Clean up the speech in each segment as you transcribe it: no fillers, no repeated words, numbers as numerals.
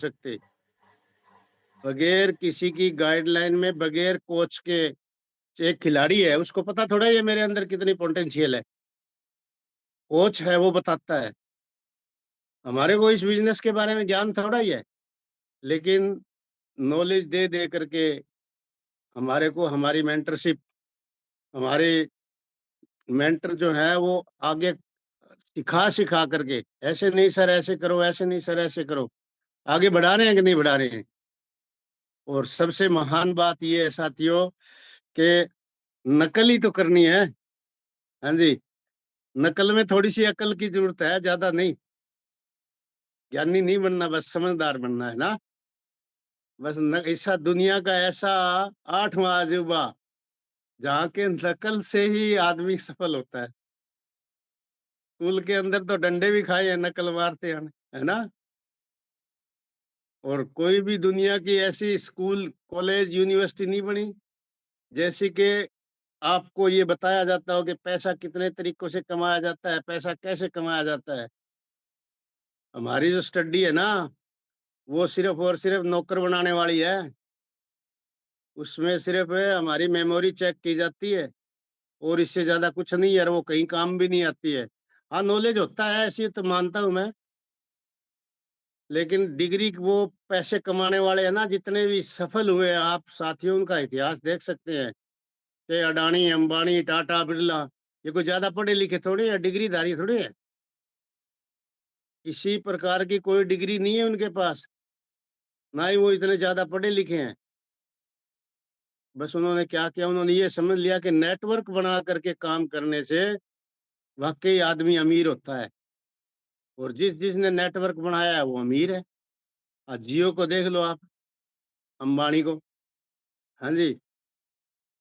सकते। बगैर किसी की गाइडलाइन में, बगैर कोच के, एक खिलाड़ी है, उसको पता थोड़ा है ये मेरे अंदर कितनी पोटेंशियल है। कोच है वो बताता है। हमारे को इस बिज़नेस के बारे में ज्ञान थोड़ा ही है, लेकिन नॉलेज दे दे करके हमारे को हमारी मेंटरशिप, हमारे मेंटर जो है वो आगे सिखा करके, ऐसे नहीं सर ऐसे करो, ऐसे नहीं सर ऐसे करो, आगे बढ़ा रहे हैं कि नहीं बढ़ा रहे हैं। और सबसे महान बात ये है साथियों कि नकल ही तो करनी है। हाँ जी, नकल में थोड़ी-सी अकल की ज़रूरत है, ज़्यादा नहीं। ज्ञानी नहीं बनना, बस समझदार बनना है ना? बस न ऐसा दुनिया का ऐसा 8वाँ अजूबा, जहाँ के नकल से ही आदमी सफल होता है। स्कूल के अंदर तो डंडे भी खाए हैं नकल मारते हैं, है ना? और कोई भी दुनिया की ऐसी स्कूल, कॉलेज, यूनिवर्सिटी नहीं बनी, जैसे कि आपको ये बताया जाता हो कि पैसा कितने तरीकों से कमाया जाता है, पैसा कैसे कमाया जाता है। हमारी जो स्टडी है ना, वो सिर्फ़ और सिर्फ़ नौकर बनाने वाली है। उसमें सिर्फ़ हमारी मेमोरी चेक की जाती है और इससे ज़्यादा कुछ नहीं है और वो कहीं काम भी नहीं आती है। हाँ, नॉलेज होता है, ऐसी तो मानता हूँ मैं, लेकिन डिग्री वो पैसे कमाने वाले हैं ना, जितने भी सफल हुए हैं, आप साथियों उनका इतिहास देख सकते हैं कि अडानी, अंबानी, टाटा, बिरला, ये कोई ज़्यादा पढ़े-लिखे थोड़ी हैं, डिग्रीधारी थोड़ी हैं। किसी प्रकार की कोई डिग्री नहीं है उनके पास, ना ही वो इतने ज़्यादा पढ़े-लिखे हैं। बस उन्होंने क्या किया, उन्होंने ये समझ लिया कि नेटवर्क बना करके काम करने से वाक़ई आदमी अमीर होता है और जिसने नेटवर्क बनाया है, वो अमीर है। जियो को देख लो आप, अंबानी को। हाँ जी,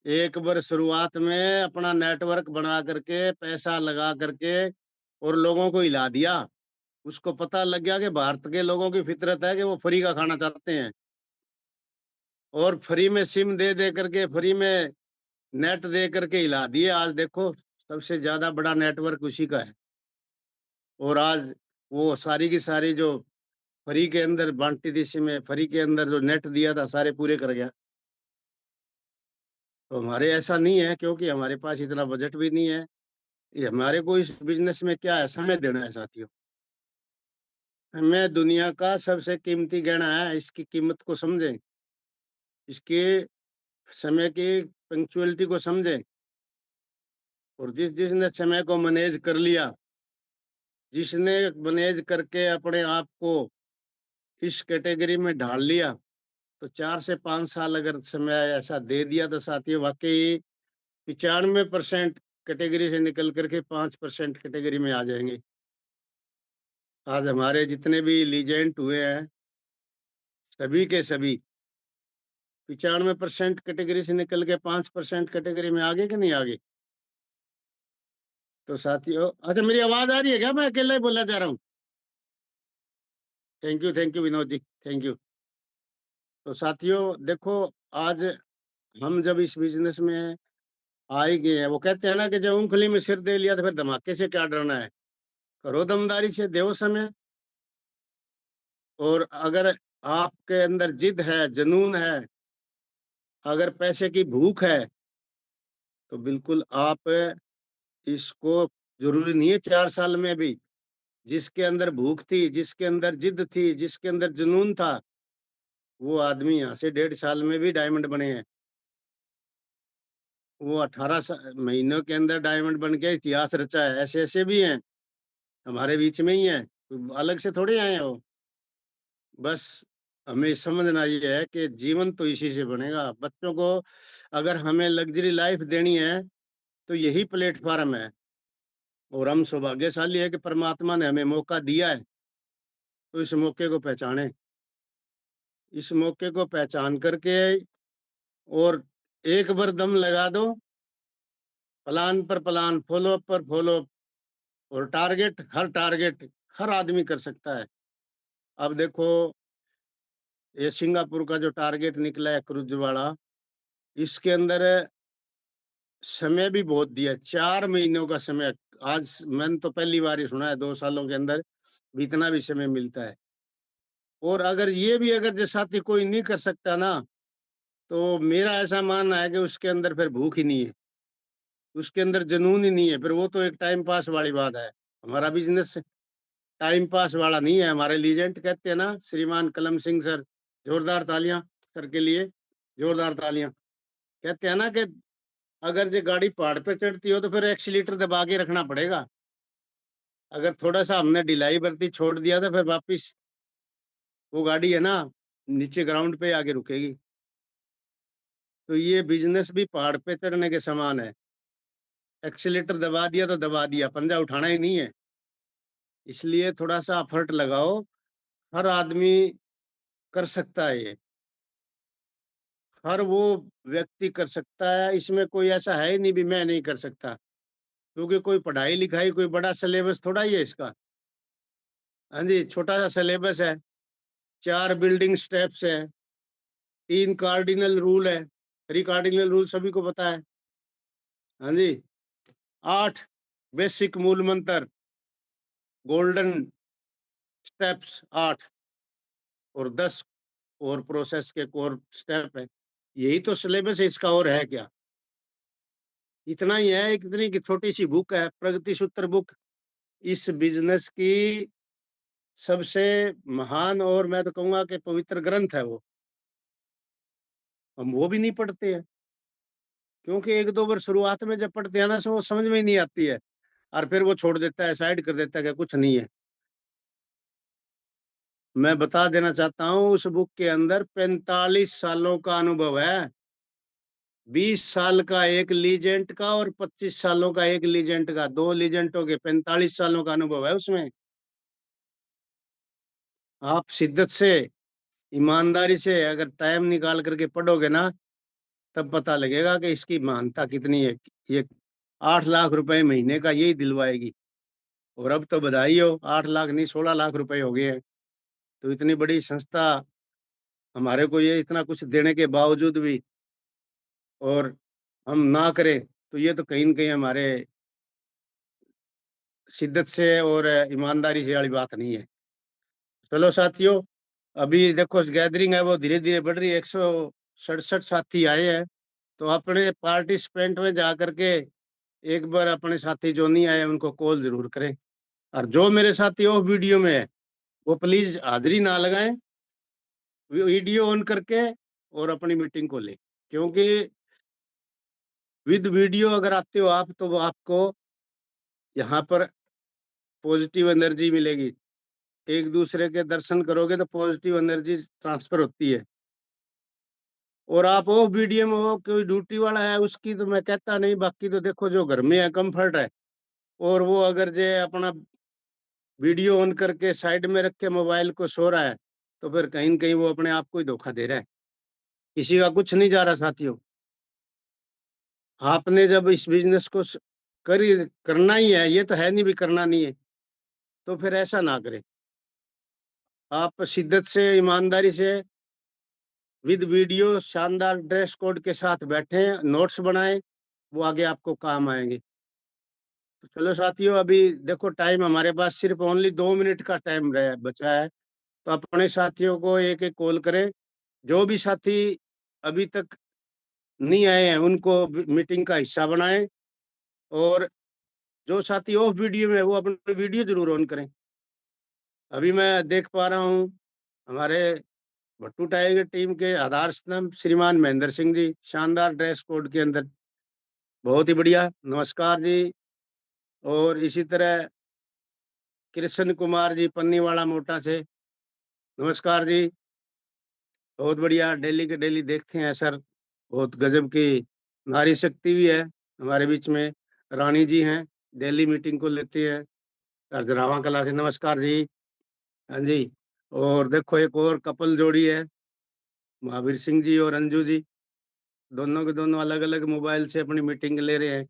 एक बार शुरुआत में अपना नेटवर्क बना करके, पैसा लगा करके और लोगों को हिला दिया। उसको पता लग गया कि भारत के लोगों की फितरत है कि वो फ्री का खाना चाहते हैं और फ्री में सिम दे करके, फ्री में नेट दे करके हिला दिए। आज देखो सबसे ज़्यादा बड़ा नेटवर्क उसी का है और आज वो सारी की सारी जो फ्री के अंदर बाँटी थी सिमें, फ्री के अंदर जो नेट दिया था, सारे पूरे कर गया। तो हमारे ऐसा नहीं है, क्योंकि हमारे पास इतना बजट भी नहीं है। ये हमारे को इस बिज़नेस में क्या है, समय देना है साथियों। हमें दुनिया का सबसे कीमती गहना है, इसकी कीमत को समझें, इसके समय की पंक्चुअलिटी को समझें और जिसने समय को मैनेज कर लिया, जिसने मैनेज करके अपने आप को इस कैटेगरी में ढाल लिया, तो 4 से 5 साल अगर समय ऐसा दे दिया तो साथियों वाक़ई 95% कैटेगरी से निकल कर के 5% कैटेगरी में आ जाएँगे। आज हमारे जितने भी लीजेंड हुए हैं, सभी के सभी 95% कैटेगरी से निकल के 5% कैटेगरी में आगे कि नहीं आगे? तो साथियों अच्छा, मेरी आवाज़ आ रही है क्या? मैं अकेला ही बोलना चाह रहा हूँ? Thank you Vinod ji, thank you. तो साथियों देखो, आज हम जब इस बिज़नेस में आ ही गए हैं, वो कहते हैं ना कि जब ऊँगली में सिर दे लिया तो फिर धमाके से क्या डरना है? करो दमदारी से, दो समय। और अगर आपके अंदर जिद है, जुनून है, अगर पैसे की भूख है, तो बिल्कुल आप इसको, ज़रूरी नहीं है 4 साल में भी, जिसके अंदर भूख थी, जिसके अंदर जिद थी, जिसके अंदर जुनून था, वो आदमी यहाँ से 1.5 साल में भी डायमंड बने हैं। वो 18 महीनों के अंदर डायमंड बन के इतिहास रचा है। ऐसे-ऐसे भी हैं, हमारे बीच में ही हैं, कोई अलग से थोड़ी आए हैं वो। बस हमें समझना ये है कि जीवन तो इसी से बनेगा। बच्चों को अगर हमें लग्ज़री लाइफ़ देनी है, तो यही प्लेटफ़ॉर्म है और हम सौभाग्यशाली हैं कि परमात्मा ने हमें मौका दिया है, तो इस मौके को पहचानें। इस मौके को पहचान करके और एक बार दम लगा दो, प्लान पर प्लान, फ़ॉलो अप पर फ़ॉलो अप और टारगेट हर आदमी कर सकता है। अब देखो, ये सिंगापुर का जो टारगेट निकला है क्रूज़ वाला, इसके अंदर समय भी बहुत दिया है, 4 महीनों का समय। आज मैंने तो पहली बार ही सुना है 2 सालों के अंदर भी इतना भी समय मिलता है। और अगर ये भी अगर जो साथी कोई नहीं कर सकता ना, तो मेरा ऐसा मानना है कि उसके अंदर फिर भूख ही नहीं है, उसके अंदर जुनून ही नहीं है, फिर वो तो एक टाइम पास वाली बात है। हमारा बिजनेस टाइम पास वाला नहीं है। हमारे लीजेंड कहते हैं ना, श्रीमान कलम सिंह सर, जोरदार तालियां सर के लिए, जोरदार तालियां। कहते हैं ना कि अगर जो गाड़ी पहाड़ पे चढ़ती हो तो फिर एक्सीलेटर दबा के रखना पड़ेगा। अगर थोड़ा सा हमने ढिलाई बरती, छोड़ दिया, तो फिर वापिस वो गाड़ी है ना, नीचे ग्राउंड पे आके रुकेगी। तो ये बिजनेस भी पहाड़ पे चढ़ने के समान है। एक्सीलेटर दबा दिया तो दबा दिया, पंजा उठाना ही नहीं है। इसलिए थोड़ा सा एफर्ट लगाओ। हर आदमी कर सकता है ये, हर वो व्यक्ति कर सकता है। इसमें कोई ऐसा है ही नहीं भी मैं नहीं कर सकता, क्योंकि कोई पढ़ाई लिखाई कोई बड़ा सिलेबस थोड़ा ही है इसका। हाँ जी, छोटा सा सिलेबस है, 4 बिल्डिंग स्टेप्स है, 3 कार्डिनल रूल है, 3 कार्डिनल रूल सभी को पता है। हाँ जी, 8 बेसिक मूल मंत्र, गोल्डन स्टेप्स 8, और 10 और प्रोसेस के कोर स्टेप है। यही तो सिलेबस है इसका, और है क्या? इतना ही है। एक इतनी की छोटी सी बुक है, प्रगति सूत्र बुक। इस बिजनेस की सबसे महान, और मैं तो कहूंगा कि पवित्र ग्रंथ है वो। हम वो भी नहीं पढ़ते हैं, क्योंकि 1-2 बार शुरुआत में जब पढ़ते हैं ना, वो समझ में ही नहीं आती है, और फिर वो छोड़ देता है, साइड कर देता है कि कुछ नहीं है। मैं बता देना चाहता हूँ, उस बुक के अंदर 45 सालों का अनुभव है। 20 साल का एक लीजेंट का और 25 सालों का एक लीजेंट का, 2 लीजेंटों के 45 सालों का अनुभव है उसमें। आप शिद्दत से, ईमानदारी से अगर टाइम निकाल करके पढ़ोगे ना, तब पता लगेगा कि इसकी महानता कितनी है। ये 8 लाख रुपए महीने का यही दिलवाएगी। और अब तो बधाई हो, 8 लाख नहीं 16 लाख रुपए हो गए हैं। तो इतनी बड़ी संस्था हमारे को ये इतना कुछ देने के बावजूद भी, और हम ना करें, तो ये तो कहीं न कहीं हमारे शिद्दत से और ईमानदारी से वाली बात नहीं है। चलो साथियों, अभी देखो गैदरिंग है वो धीरे-धीरे बढ़ रही है, 167 साथी आए हैं। तो अपने पार्टिसिपेंट में जा करके एक बार अपने साथी जो नहीं आए उनको कॉल ज़रूर करें। और जो मेरे साथी ऑफ वीडियो में है, वो प्लीज़ हाज़िरी ना लगाएँ, वीडियो ऑन करके और अपनी मीटिंग को लें। क्योंकि विद वीडियो अगर आते हो आप, तो वो आपको यहाँ पर पॉजिटिव एनर्जी मिलेगी। एक-दूसरे के दर्शन करोगे तो पॉजिटिव एनर्जी ट्रांसफ़र होती है। और आप ऑफ वीडियो में हो, कोई ड्यूटी वाला है उसकी तो मैं कहता नहीं, बाकी तो देखो जो घर में है कम्फ़र्ट है। और वो अगर जे अपना वीडियो ऑन करके साइड में रख के मोबाइल को सो रहा है, तो फिर कहीं न कहीं वो अपने आप को ही धोखा दे रहा है। किसी का कुछ नहीं जा रहा साथियों। आपने जब इस बिज़नेस को करना ही है, ये तो है नहीं भी करना नहीं है, तो फिर ऐसा ना करें। आप शिद्दत से, ईमानदारी से, विद वीडियो शानदार ड्रेस कोड के साथ बैठें, नोट्स बनाएँ, वो आगे आपको काम आएँगे। तो चलो साथियों, अभी देखो टाइम हमारे पास सिर्फ़ ओनली 2 मिनट का टाइम रह बचा है। तो अपने साथियों को एक-एक कॉल करें। जो भी साथी अभी तक नहीं आए हैं, उनको मीटिंग का हिस्सा बनाएँ। और जो साथी ऑफ वीडियो में है, वो अपनी वीडियो ज़रूर ऑन करें। अभी मैं देख पा रहा हूँ, हमारे भट्टू टाइगर टीम के आधार स्तंभ श्रीमान महेंद्र सिंह जी, शानदार ड्रेस कोड के अंदर, बहुत ही बढ़िया, नमस्कार जी। और इसी तरह कृष्ण कुमार जी पन्नीवाड़ा मोटा से, नमस्कार जी। बहुत बढ़िया, डेली के डेली देखते हैं सर, बहुत गज़ब की नारी शक्ति भी है हमारे बीच में। रानी जी हैं, डेली मीटिंग को लेती है, अर्जरावा कला से, नमस्कार जी। हाँ जी, और देखो एक और कपल जोड़ी है, महावीर सिंह जी और अंजू जी, दोनों के दोनों अलग-अलग मोबाइल से अपनी मीटिंग ले रहे हैं,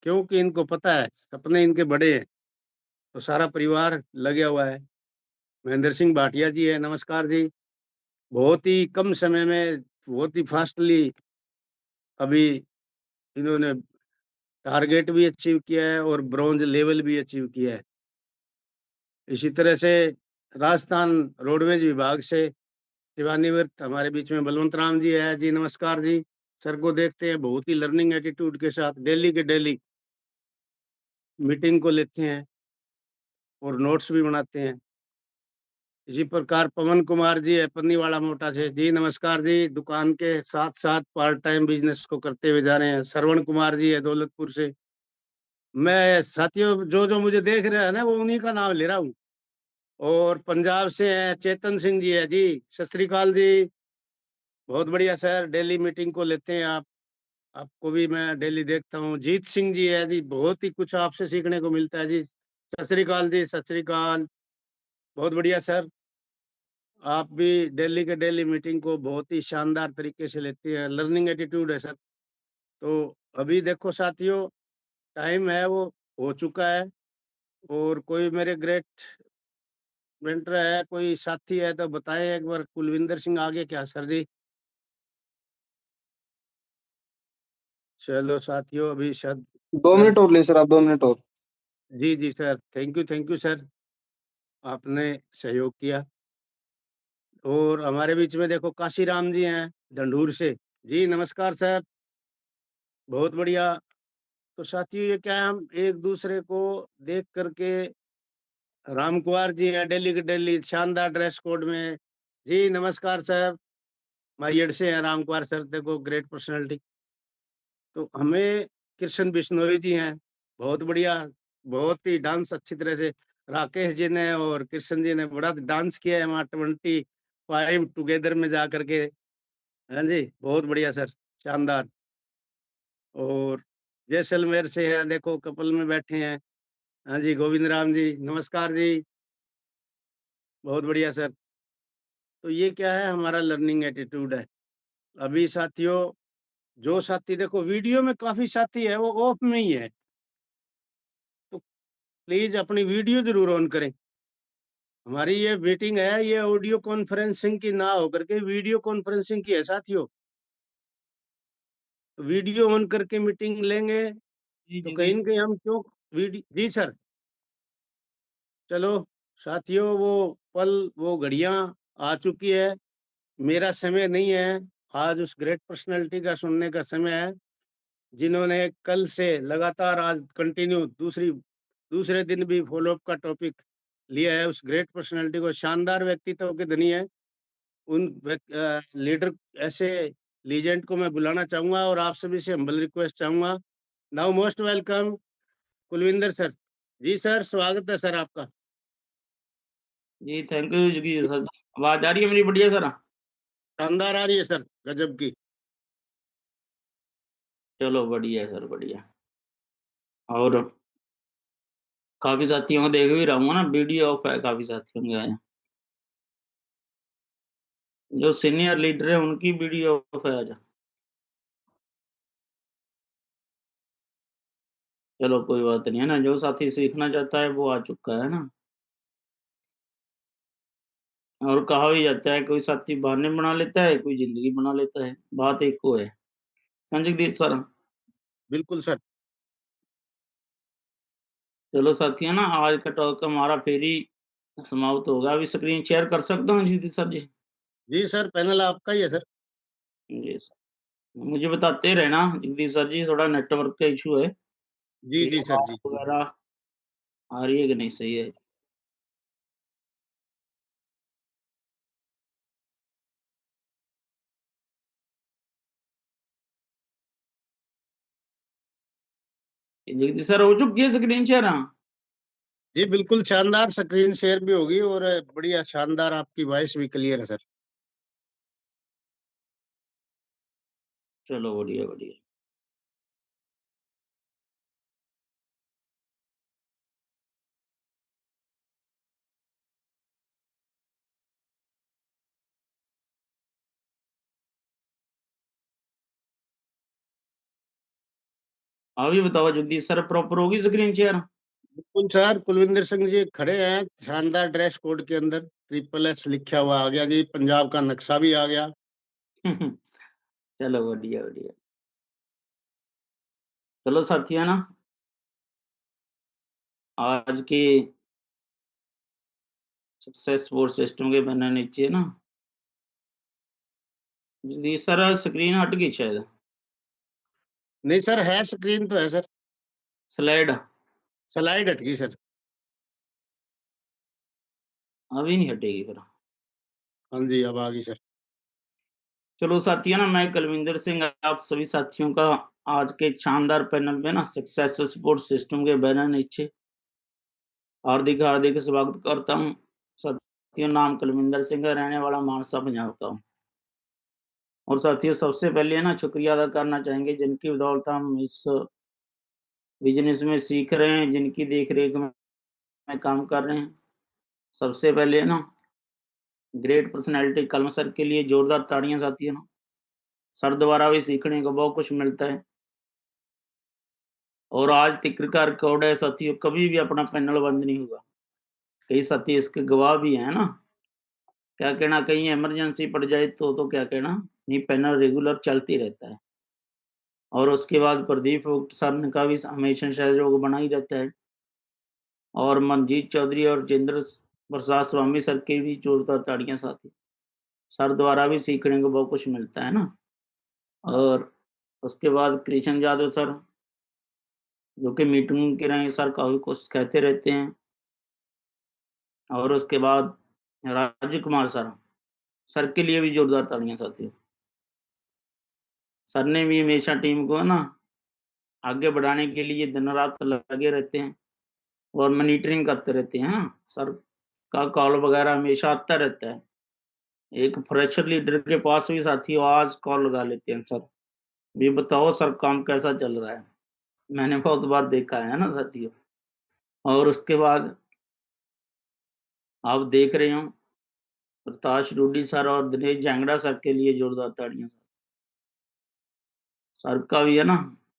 क्योंकि इनको पता है, सपने इनके बड़े हैं, तो सारा परिवार लगा हुआ है। महेंद्र सिंह भाटिया जी हैं, नमस्कार जी। बहुत ही कम समय में, बहुत ही फ़ास्टली अभी इन्होंने टारगेट भी अचीव किया है और ब्रॉन्ज लेवल भी अचीव किया है। इसी तरह से राजस्थान रोडवेज विभाग से सेवानिवृत्त हमारे बीच में बलवंत राम जी है। जी नमस्कार जी। सर को देखते हैं बहुत ही लर्निंग एटीट्यूड के साथ डेली के डेली मीटिंग को लेते हैं और नोट्स भी बनाते हैं। इसी प्रकार पवन कुमार जी है पन्नीवाड़ा मोटा से। जी नमस्कार जी। दुकान के साथ साथ पार्ट टाइम बिजनेस को करते हुए जा रहे हैं। श्रवण कुमार जी है दौलतपुर से। मैं साथियों जो जो मुझे देख रहे हैं ना वो उन्हीं का नाम ले रहा हूँ। और पंजाब से है चेतन सिंह जी है। जी सत श्री अकाल जी। बहुत बढ़िया सर। डेली मीटिंग को लेते हैं आप। आपको भी मैं डेली देखता हूँ। जीत सिंह जी है। जी बहुत ही कुछ आपसे सीखने को मिलता है। जी सत श्री अकाल जी। सत श्री अकाल। बहुत बढ़िया सर। आप भी डेली के डेली मीटिंग को बहुत ही शानदार तरीके से लेते हैं। लर्निंग एटीट्यूड है सर। तो अभी देखो साथियों टाइम है वो हो चुका है। और कोई मेरे ग्रेट मेंटर है कोई साथी है तो बताएं एक बार। कुलविंदर सिंह आगे क्या सर जी? चलो साथियों अभी शायद 2 मिनट सर। और ले सर, आप 2 मिनट और। जी जी सर। Thank you sir. आपने सहयोग किया। और हमारे बीच में देखो काशीराम जी हैं ढंढूर से। जी नमस्कार सर। बहुत बढ़िया। तो साथियों ये क्या है हम एक दूसरे को देख करके। राम कुमार जी हैं दिल्ली के दिल्ली शानदार ड्रेस कोड में। जी नमस्कार सर। माइयड से हैं राम कुमार सर देखो ग्रेट पर्सनालिटी। तो हमें कृष्ण बिश्नोई जी हैं। बहुत बढ़िया। बहुत ही डांस अच्छी तरह से राकेश जी ने और कृष्ण जी ने बड़ा डांस किया है वहाँ 25 टुगेदर में जा करके। हाँ जी बहुत बढ़िया सर। शानदार। और जैसलमेर से है देखो कपल में बैठे हैं। हाँ जी गोविंद राम जी नमस्कार जी। बहुत बढ़िया सर। तो ये क्या है हमारा लर्निंग एटीट्यूड है। अभी साथियों जो साथी देखो वीडियो में काफी साथी है वो ऑफ में ही है। तो प्लीज अपनी वीडियो जरूर ऑन करें। हमारी ये मीटिंग है ये ऑडियो कॉन्फ्रेंसिंग की ना होकर के वीडियो कॉन्फ्रेंसिंग की है साथियों। तो वीडियो ऑन करके मीटिंग लेंगे जी तो कहीं जगदीश। न कहीं हम क्यों वीडियो। जी सर। चलो साथियों वो पल वो घड़ियां आ चुकी है। मेरा समय नहीं है। आज उस ग्रेट पर्सनालिटी का सुनने का समय है जिन्होंने कल से लगातार आज कंटिन्यू दूसरे दिन भी फॉलोअप का टॉपिक लिया है। उस ग्रेट पर्सनालिटी को शानदार व्यक्तित्व के धनी है। उन लीडर ऐसे लीजेंड को मैं बुलाना चाहूंगा और आप सभी से हम्बल रिक्वेस्ट चाहूंगा। Now most welcome Kulvinder sir. जी सर स्वागत है सर आपका। जी थैंक यू जगदीश सर। आवाज आ रही है मेरी बढ़िया सर? शानदार आ रही है सर गजब की। चलो बढ़िया है सर, बढ़िया। और काफी साथियों को देख भी रहा हूँ ना, वीडियो ऑफ है काफी साथियों के। जो सीनियर लीडर है उनकी वीडियो ऑफ है आज। चलो कोई बात नहीं है ना, जो साथी सीखना चाहता है वो आ चुका है ना। और कहा भी जाता है कोई साथी बहाने बना लेता है, कोई जिंदगी बना लेता है, बात एक को है। हाँ जगदीश सर। बिल्कुल सर। चलो साथियों ना, आज का टॉक हमारा फिर ही समाप्त होगा। अभी स्क्रीन शेयर कर सकता हूँ जगदीश सर जी? जी सर पैनल आपका ही है सर। जी सर। मुझे बताते रहना जगदीश सर जी, थोड़ा नेटवर्क का इशू है। जी ये जी सर आवाज जी। वगैरह आ रही है कि नहीं, सही है? जगदीश सर हो चुकी है स्क्रीन शेयर? हाँ। जी बिल्कुल शानदार स्क्रीन शेयर भी होगी और बढ़िया शानदार आपकी वॉइस भी क्लियर है सर। चलो बढ़िया बढ़िया। अभी बताओ जगदीश सर, प्रॉपर होगी स्क्रीन शेयर? बिल्कुल सर कुलविंदर सिंह जी खड़े हैं शानदार ड्रेस कोड के अंदर। ट्रिपल एस लिखा हुआ आ गया जी। पंजाब का नक्शा भी आ गया। चलो बढ़िया बढ़िया। चलो साथियों ना, आज की सक्सेस सपोर्ट सिस्टम के बैनर नीचे ना जी सर, स्क्रीन हट गई शायद। नहीं सर, है, स्क्रीन तो है सर। स्लाइड स्लाइड हट गई सर। अभी नहीं हटेगी फिर। हाँ जी, अब आ गई सर। चलो साथियों ना, मैं कुलविंदर सिंह आप सभी साथियों का आज के शानदार पैनल में ना सक्सेस सपोर्ट सिस्टम के बैनर नीचे हार्दिक हार्दिक स्वागत करता हूँ। साथियों, नाम कुलविंदर सिंह है, रहने वाला मानसा पंजाब का हूँ। और साथियों, सबसे पहले ना शुक्रिया अदा करना चाहेंगे जिनकी बदौलत हम इस बिजनेस में सीख रहे हैं, जिनकी देख रेख में काम कर रहे हैं। सबसे पहले ना ग्रेट पर्सनैलिटी कलम सर के लिए जोरदार ताड़ियां साथियों ना। सर द्वारा भी सीखने को बहुत कुछ मिलता है। और आज तक का रिकॉर्ड है साथियों, कभी भी अपना पैनल बंद नहीं हुआ। कई साथी इसके गवाह भी हैं ना। क्या कहना, कहीं इमरजेंसी पड़ जाए तो क्या कहना, नहीं पैनल रेगुलर चलती रहता है। और उसके बाद प्रदीप गुप्त सर का भी हमेशा सहयोग बना ही रहता है। और मनजीत चौधरी और जितेंद्र प्रसाद स्वामी सर के भी जोरदार ताड़ियां साथी। सर द्वारा भी सीखने को बहुत कुछ मिलता है ना। और उसके बाद कृष्ण यादव सर, जो कि मीटिंग के रहे सर, काफी कुछ कहते रहते हैं। और उसके बाद राजीव कुमार सर, सर के लिए भी जोरदार तालियां साथियों। सर ने भी हमेशा टीम को ना आगे बढ़ाने के लिए दिन रात लगे रहते हैं और मॉनिटरिंग करते रहते हैं। हाँ, सर का कॉल वगैरह हमेशा आता रहता है। एक फ्रेशर लीडर के पास भी साथियों आज कॉल लगा लेते हैं सर, ये बताओ सर काम कैसा चल रहा है। मैंने बहुत बार देखा है ना साथियों। और उसके बाद आप देख रहे हो प्रताश रूडी सर और दिनेश जांगड़ा सर के लिए जोरदार ताड़ियां। सर का भी है ना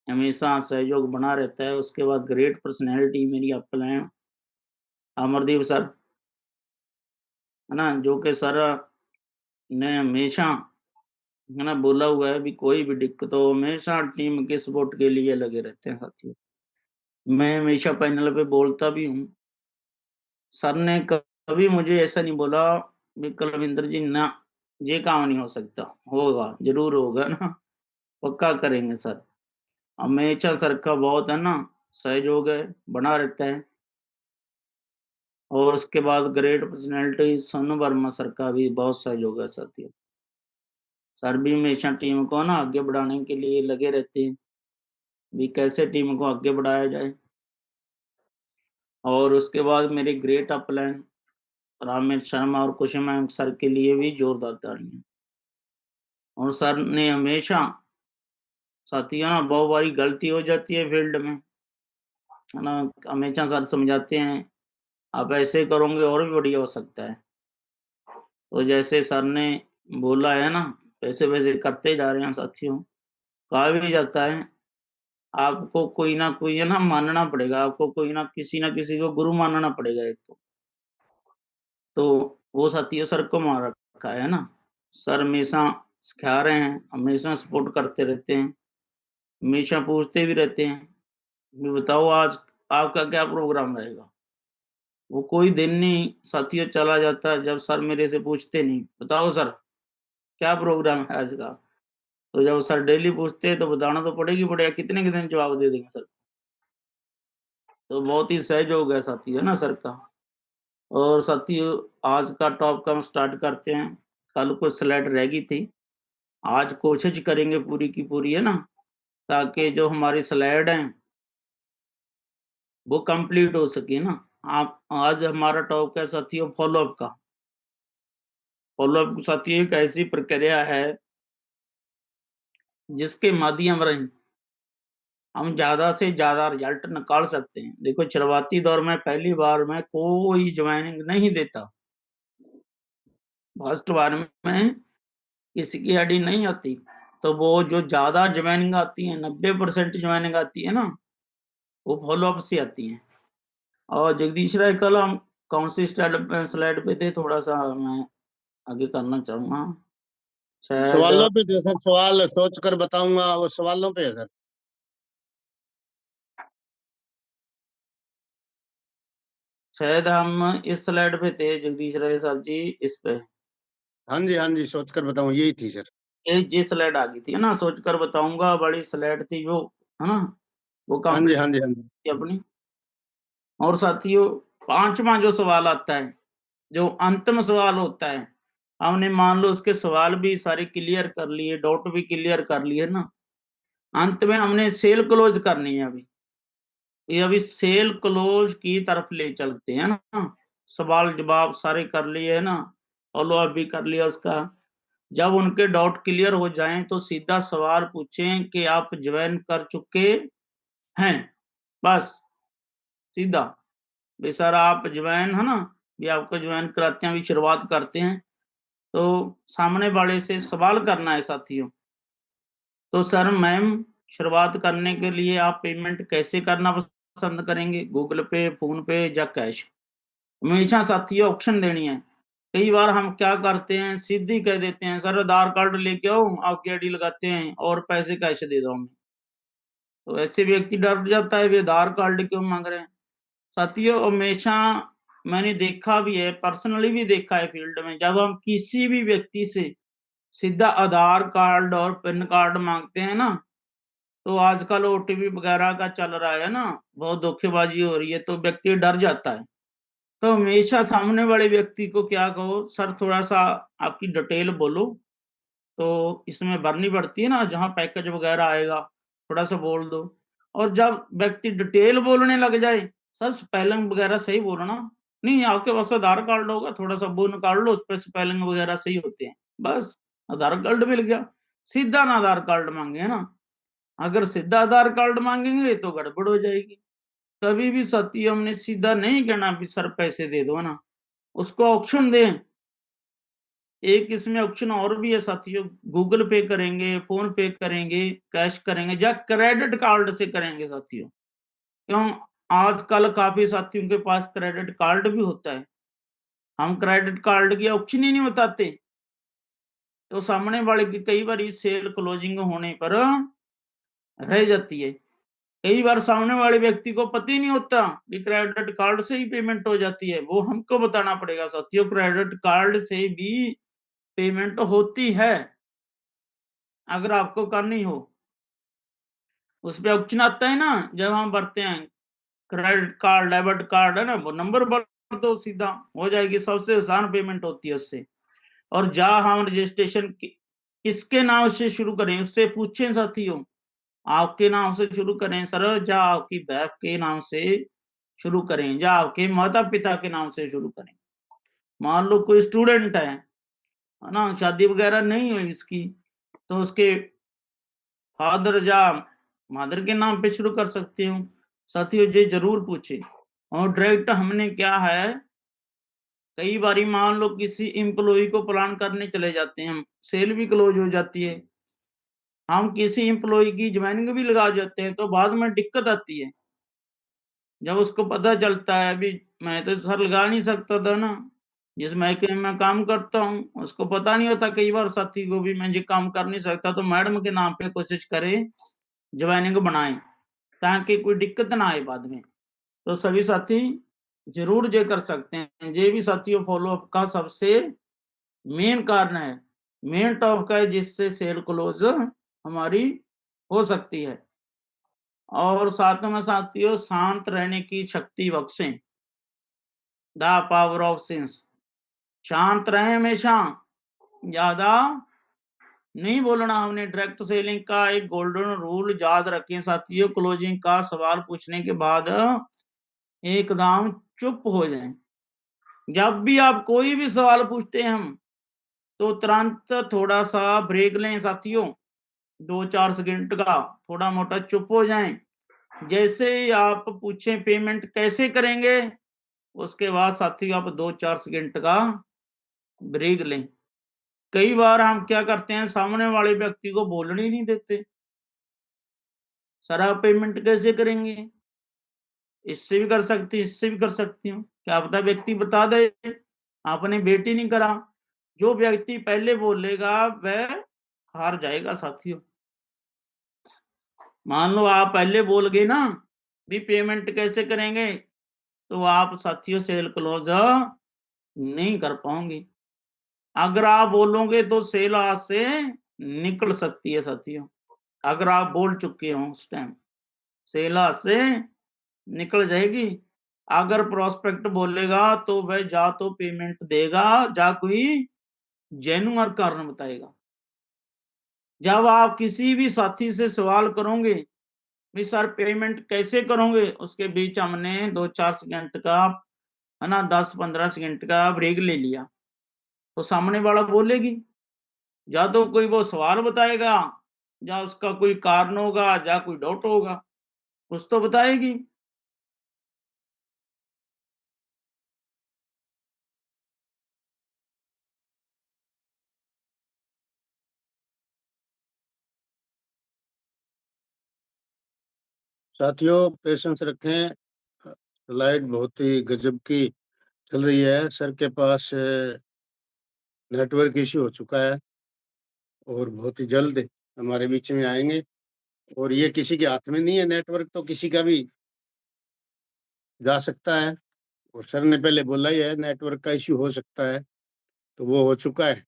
हमेशा सहयोग बना रहता है। उसके बाद ग्रेट पर्सनैलिटी मेरी अपलाइन अमरदीप सर, है ना, जो कि सर ने हमेशा है ना बोला हुआ है भी कोई भी दिक्कत हो हमेशा टीम के सपोर्ट के लिए लगे रहते हैं साथियों। मैं हमेशा पैनल पे बोलता भी हूँ। सर ने कभी मुझे ऐसा नहीं बोला भी कुलविंदर जी ना ये काम नहीं हो सकता, होगा जरूर होगा ना, पक्का करेंगे सर। हमेशा सर का बहुत है ना सहयोग है, बना रहता है। और उसके बाद great personality Sonu Verma sir का भी बहुत सहयोग है साथियों। सर भी हमेशा टीम को ना आगे बढ़ाने के लिए लगे रहते हैं भी कैसे टीम को आगे बढ़ाया जाए। और उसके बाद मेरे ग्रेट अपलाइन रामेश शर्मा और कुशम सर के लिए भी जोरदार तालियां। और सर ने हमेशा साथियों ना बहुत बारी गलती हो जाती है फील्ड में, है ना, हमेशा सर समझाते हैं आप ऐसे करोगे और भी बढ़िया हो सकता है। तो जैसे सर ने बोला है ना वैसे वैसे करते जा रहे हैं साथियों। कहा भी जाता है आपको कोई ना कोई है ना मानना पड़ेगा, आपको कोई ना किसी को गुरु मानना पड़ेगा एक तो वो साथियों सर को मान रखा है ना। सर हमेशा सिखा रहे हैं, हमेशा सपोर्ट करते रहते हैं, हमेशा पूछते भी रहते हैं भी बताओ आज आपका क्या प्रोग्राम रहेगा। वो कोई दिन नहीं साथियों चला जाता है जब सर मेरे से पूछते नहीं बताओ सर क्या प्रोग्राम है आज का। तो जब सर डेली पूछते हैं तो बताना तो पड़ेगा, कितने के दिन जवाब दे देंगे सर। तो बहुत ही सहयोग है साथियों ना सर का। और साथियों आज का टॉप का हम स्टार्ट करते हैं। कल कुछ स्लाइड रह गई थी, आज कोशिश करेंगे पूरी की पूरी है ना, ताकि जो हमारी स्लाइड है वो कंप्लीट हो सके ना। आप आज हमारा टॉप का साथियों फॉलोअप का। फॉलोअप साथियों एक ऐसी प्रक्रिया है जिसके माध्यम राਹੀਂ हम ज्यादा से ज्यादा रिजल्ट निकाल सकते हैं। देखो शुरुआती दौर में पहली बार में कोई ज्वाइनिंग नहीं देता, फर्स्ट बार में किसी की आईडी नहीं आती। तो वो जो ज्यादा ज्वाइनिंग आती है 90% ज्वाइनिंग आती है ना, वो फॉलोअप से आती है। और जगदीश राय कल हम कौन सी स्लाइड पे थे, थोड़ा सा मैं आगे करना चाहूंगा शायद। सवालों पे थे सर, सवाल सोच कर बताऊंगा, वो सवालों पे है सर। शायद हम इस स्लाइड पे थे जगदीश रहे सर जी, इस पे। हाँ जी, सोचकर बताऊँ यही थी सर। ये स्लाइड आ गई थी, है ना? सोचकर बताऊँगा, बड़ी स्लाइड थी वो, है ना? वो हाँ जी, कंप्लीट हाँ जी, हाँ जी। थी अपनी। और साथियों, 5वां जो सवाल आता है, जो अंतिम सवाल होता है, हमने मान लो उसके सवाल भी सारे क्लियर कर लिए, डाउट भी क्लियर कर लिए ना, अंत में हमने सेल क्लोज करनी है अभी। ये अभी सेल क्लोज की तरफ ले चलते हैं ना, सवाल जवाब सारे कर लिए है ना, फॉलो अप भी कर लिया उसका। जब उनके डाउट क्लियर हो जाएं तो सीधा सवाल पूछें कि आप ज्वाइन कर चुके हैं, बस सीधा। भाई सर आप ज्वाइन, है ना, ये आपको ज्वाइन कराते हैं, अभी शुरुआत करते हैं। तो सामने वाले से सवाल करना है साथियों। तो सर मैम, शुरुआत करने के लिए आप पेमेंट कैसे करना पसंद करेंगे, गूगल पे, फोन पे या कैश? हमेशा साथियों ऑप्शन देनी है। कई बार हम क्या करते हैं, सीधी कह देते हैं सर आधार कार्ड लेके आओ, आपकी आईडी लगाते हैं और पैसे कैश दे दो हमें। तो ऐसे व्यक्ति डर जाता है, वे आधार कार्ड क्यों मांग रहे हैं। साथियों हमेशा मैंने देखा भी है, पर्सनली भी देखा है फील्ड में, जब हम किसी भी व्यक्ति से सीधा आधार कार्ड और पैन कार्ड मांगते हैं ना, तो आजकल ओटीपी वगैरह का चल रहा है ना, बहुत धोखेबाजी हो रही है, तो व्यक्ति डर जाता है। तो हमेशा सामने वाले व्यक्ति को क्या कहो, सर थोड़ा-सा आपकी डिटेल बोलो, तो इसमें भरनी पड़ती है ना, जहाँ पैकेज वगैरह आएगा, थोड़ा-सा बोल दो। और जब व्यक्ति डिटेल बोलने लग जाए, सर स्पेलिंग वगैरह सही बोलना, नहीं आपके पास आधार कार्ड होगा, थोड़ा-सा वो निकाल लो, उसपे स्पेलिंग वगैरह सही होते हैं, बस आधार कार्ड मिल गया। सीधा ना आधार कार्ड माँगे, है ना? अगर सीधा आधार कार्ड माँगेंगे तो गड़बड़ हो जाएगी। कभी भी साथियों हमने सीधा नहीं कहना कि सर पैसे दे दो, है ना? उसको ऑप्शन दें। एक इसमें ऑप्शन और भी है साथियों, गूगल पे करेंगे, फ़ोन पे करेंगे, कैश करेंगे या क्रेडिट कार्ड से करेंगे साथियों। क्यों? आजकल काफ़ी साथियों के पास क्रेडिट कार्ड भी होता है। हम क्रेडिट कार्ड की ऑप्शन ही नहीं बताते, तो सामने वाले की कई बारी सेल क्लोजिंग होने पर रह जाती है। कई बार सामने वाले व्यक्ति को पता ही नहीं होता कि क्रेडिट कार्ड से ही पेमेंट हो जाती है, वो हमको बताना पड़ेगा साथियों, क्रेडिट कार्ड से भी पेमेंट होती है, अगर आपको करनी हो। उसपे ऑप्शन आता है ना, जब हम भरते हैं क्रेडिट कार्ड, डेबिट कार्ड, है ना, वो नंबर भर दो, सीधा हो जाएगी, सबसे आसान पेमेंट होती है उससे। और जहाँ हम रजिस्ट्रेशन किसके नाम से शुरू करें, उससे पूछें साथियों। आपके नाम से शुरू करें सर, या आपकी वाइफ के नाम से शुरू करें, या आपके माता-पिता के नाम से शुरू करें। मान लो कोई स्टूडेंट है ना, शादी वगैरह नहीं हुई इसकी, तो उसके फादर या मदर के नाम पे शुरू कर सकते हो। साथियों ये ज़रूर पूछें। और डायरेक्ट हमने क्या है, कई बारी मान लो किसी एम्प्लॉयी को प्लान करने चले जाते हैं हम, सेल भी क्लोज़ हो जाती है। हम किसी एम्प्लॉयी की जॉइनिंग भी लगा जाते हैं, तो बाद में दिक्कत आती है। जब उसको पता चलता है, अभी मैं तो सर लगा नहीं सकता था ना, जिस महकमे में काम करता हूँ, उसको पता नहीं होता कई बार साथी को भी मैं ये काम कर नहीं सकता, तो मैडम के नाम पे कोशिश करें, जॉइनिंग बनाएँ, ताकि कोई दिक्कत ना आए बाद में। तो सभी साथी ज़रूर ये कर सकते हैं। ये भी साथियों फ़ॉलो-अप का सबसे मेन कारण है, मेन टॉपिक है जिससे सेल क्लोज़ हमारी हो सकती है। और साथ में साथियों शांत रहने की शक्ति बख्शें, द पावर ऑफ सिंस। शांत रहें हमेशा, ज़्यादा नहीं बोलना। हमने डायरेक्ट सेलिंग का एक गोल्डन रूल याद रखें साथियों, क्लोजिंग का सवाल पूछने के बाद एकदम चुप हो जाएँ। जब भी आप कोई भी सवाल पूछते हैं हम, तो तुरंत थोड़ा-सा ब्रेक लें साथियों, 2-4 सेकंड का, थोड़ा-मोड़ा चुप हो जाएँ। जैसे ही आप पूछें पेमेंट कैसे करेंगे, उसके बाद साथियों आप 2-4 सेकंड का ब्रेक लें। कई बार हम क्या करते हैं, सामने वाले व्यक्ति को बोलने ही नहीं देते। सर आप पेमेंट कैसे करेंगे? इससे भी कर सकती हूँ, इससे भी कर सकती हूँ। क्या पता व्यक्ति बता दे, आपने वेट ही नहीं करा। जो व्यक्ति पहले बोलेगा वह हार जाएगा साथियों। मान लो आप पहले बोल गए ना, भी पेमेंट कैसे करेंगे? तो आप साथियों सेल क्लोज नहीं कर पाओगे। अगर आप बोलोगे तो सेल आज से निकल सकती है साथियों। अगर आप बोल चुके हो उस टाइम, सेल आज से निकल जाएगी। अगर प्रोस्पेक्ट बोलेगा तो वह जा तो पेमेंट देगा, जा कोई जेन्युइन कारण बताएगा। जब आप किसी भी साथी से सवाल करोगे भी सर पेमेंट कैसे करोगे, उसके बीच हमने 2-4 सेकंड का, है ना, 10-15 सेकंड का ब्रेक ले लिया, तो सामने वाला बोलेगी, या तो कोई वो सवाल बताएगा, या उसका कोई कारण होगा, या कोई डाउट होगा, कुछ तो बताएगी। साथियों पेशेंस रखें, स्लाइड बहुत ही गजब की चल रही है। सर के पास नेटवर्क इश्यू हो चुका है और बहुत ही जल्द हमारे बीच में आएंगे। और ये किसी के हाथ में नहीं है, नेटवर्क तो किसी का भी जा सकता है। और सर ने पहले बोला ही है नेटवर्क का इश्यू हो सकता है, तो वो हो चुका है।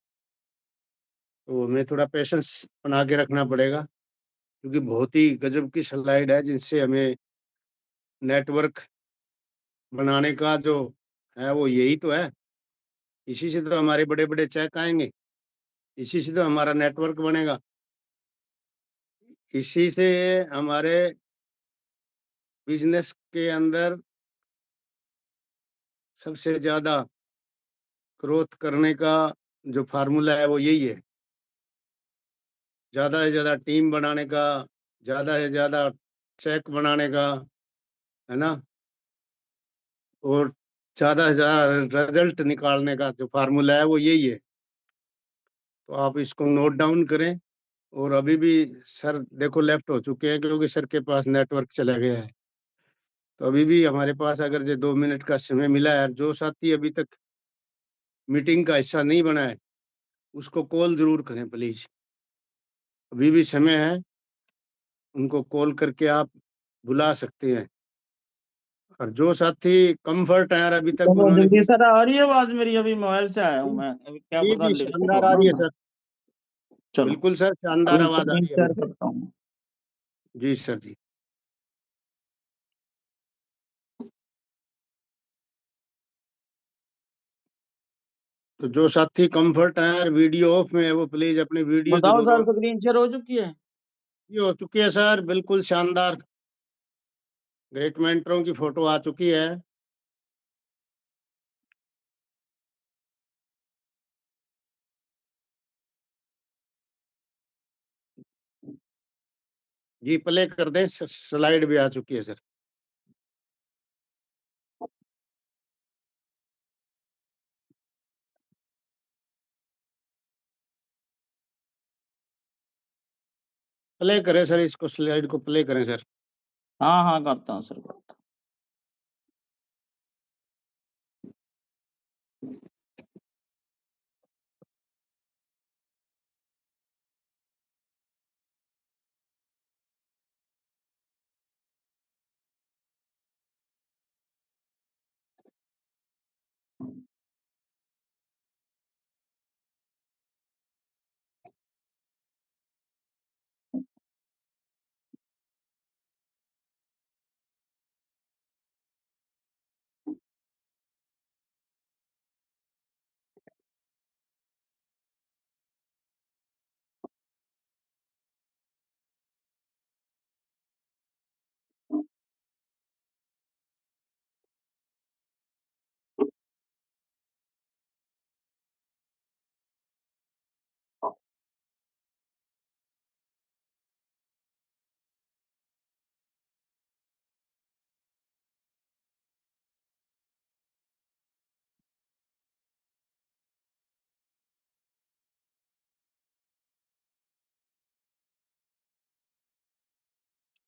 तो हमें थोड़ा पेशेंस बना के रखना पड़ेगा, क्योंकि बहुत ही गजब की स्लाइड है जिनसे हमें नेटवर्क बनाने का जो है वो यही तो है। इसी से तो हमारे बड़े बड़े चेक आएंगे, इसी से तो हमारा नेटवर्क बनेगा, इसी से हमारे बिजनेस के अंदर सबसे ज्यादा ग्रोथ करने का जो फार्मूला है वो यही है। ज़्यादा से ज़्यादा टीम बनाने का, ज़्यादा से ज़्यादा चेक बनाने का, है ना? और ज़्यादा से ज़्यादा रिज़ल्ट निकालने का जो फ़ॉर्मूला है वो यही है। तो आप इसको नोट डाउन करें। और अभी भी सर देखो लेफ्ट हो चुके हैं, क्योंकि सर के पास नेटवर्क चला गया है। तो अभी भी हमारे पास अगर जो 2 मिनट का समय मिला है, जो साथी अभी तक मीटिंग का हिस्सा नहीं बना है, उसको कॉल ज़रूर करें प्लीज़। अभी भी समय है, उनको कॉल करके आप बुला सकते हैं। और जो साथी कम्फर्ट है और अभी तक चलो उन्होंने जल्दी सर, आ रही है आवाज मेरी? अभी मोबाइल से आया हूँ जी, मैं, अभी क्या जी, पता जी, लिफ्ट हो शानदार आ ना रही है मैं। सर। चलो बिल्कुल सर, शानदार अभी आवाज़ आ स्क्रीन रही है शेयर अभी। करता हूँ। जी सर जी। तो जो साथी कम्फर्ट है और वीडियो ऑफ में है, वो प्लीज़ अपनी वीडियो बताओ ज़रूर सर, ऑन। स्क्रीन शेयर हो चुकी है? ये हो चुकी है सर, बिल्कुल शानदार। ग्रेट मेंटरों की फ़ोटो आ चुकी है। जी, प्ले कर दें, स्लाइड भी आ चुकी है सर। प्ले करें सर, इसको स्लाइड को प्ले करें सर। हाँ हाँ करता हूँ सर, करता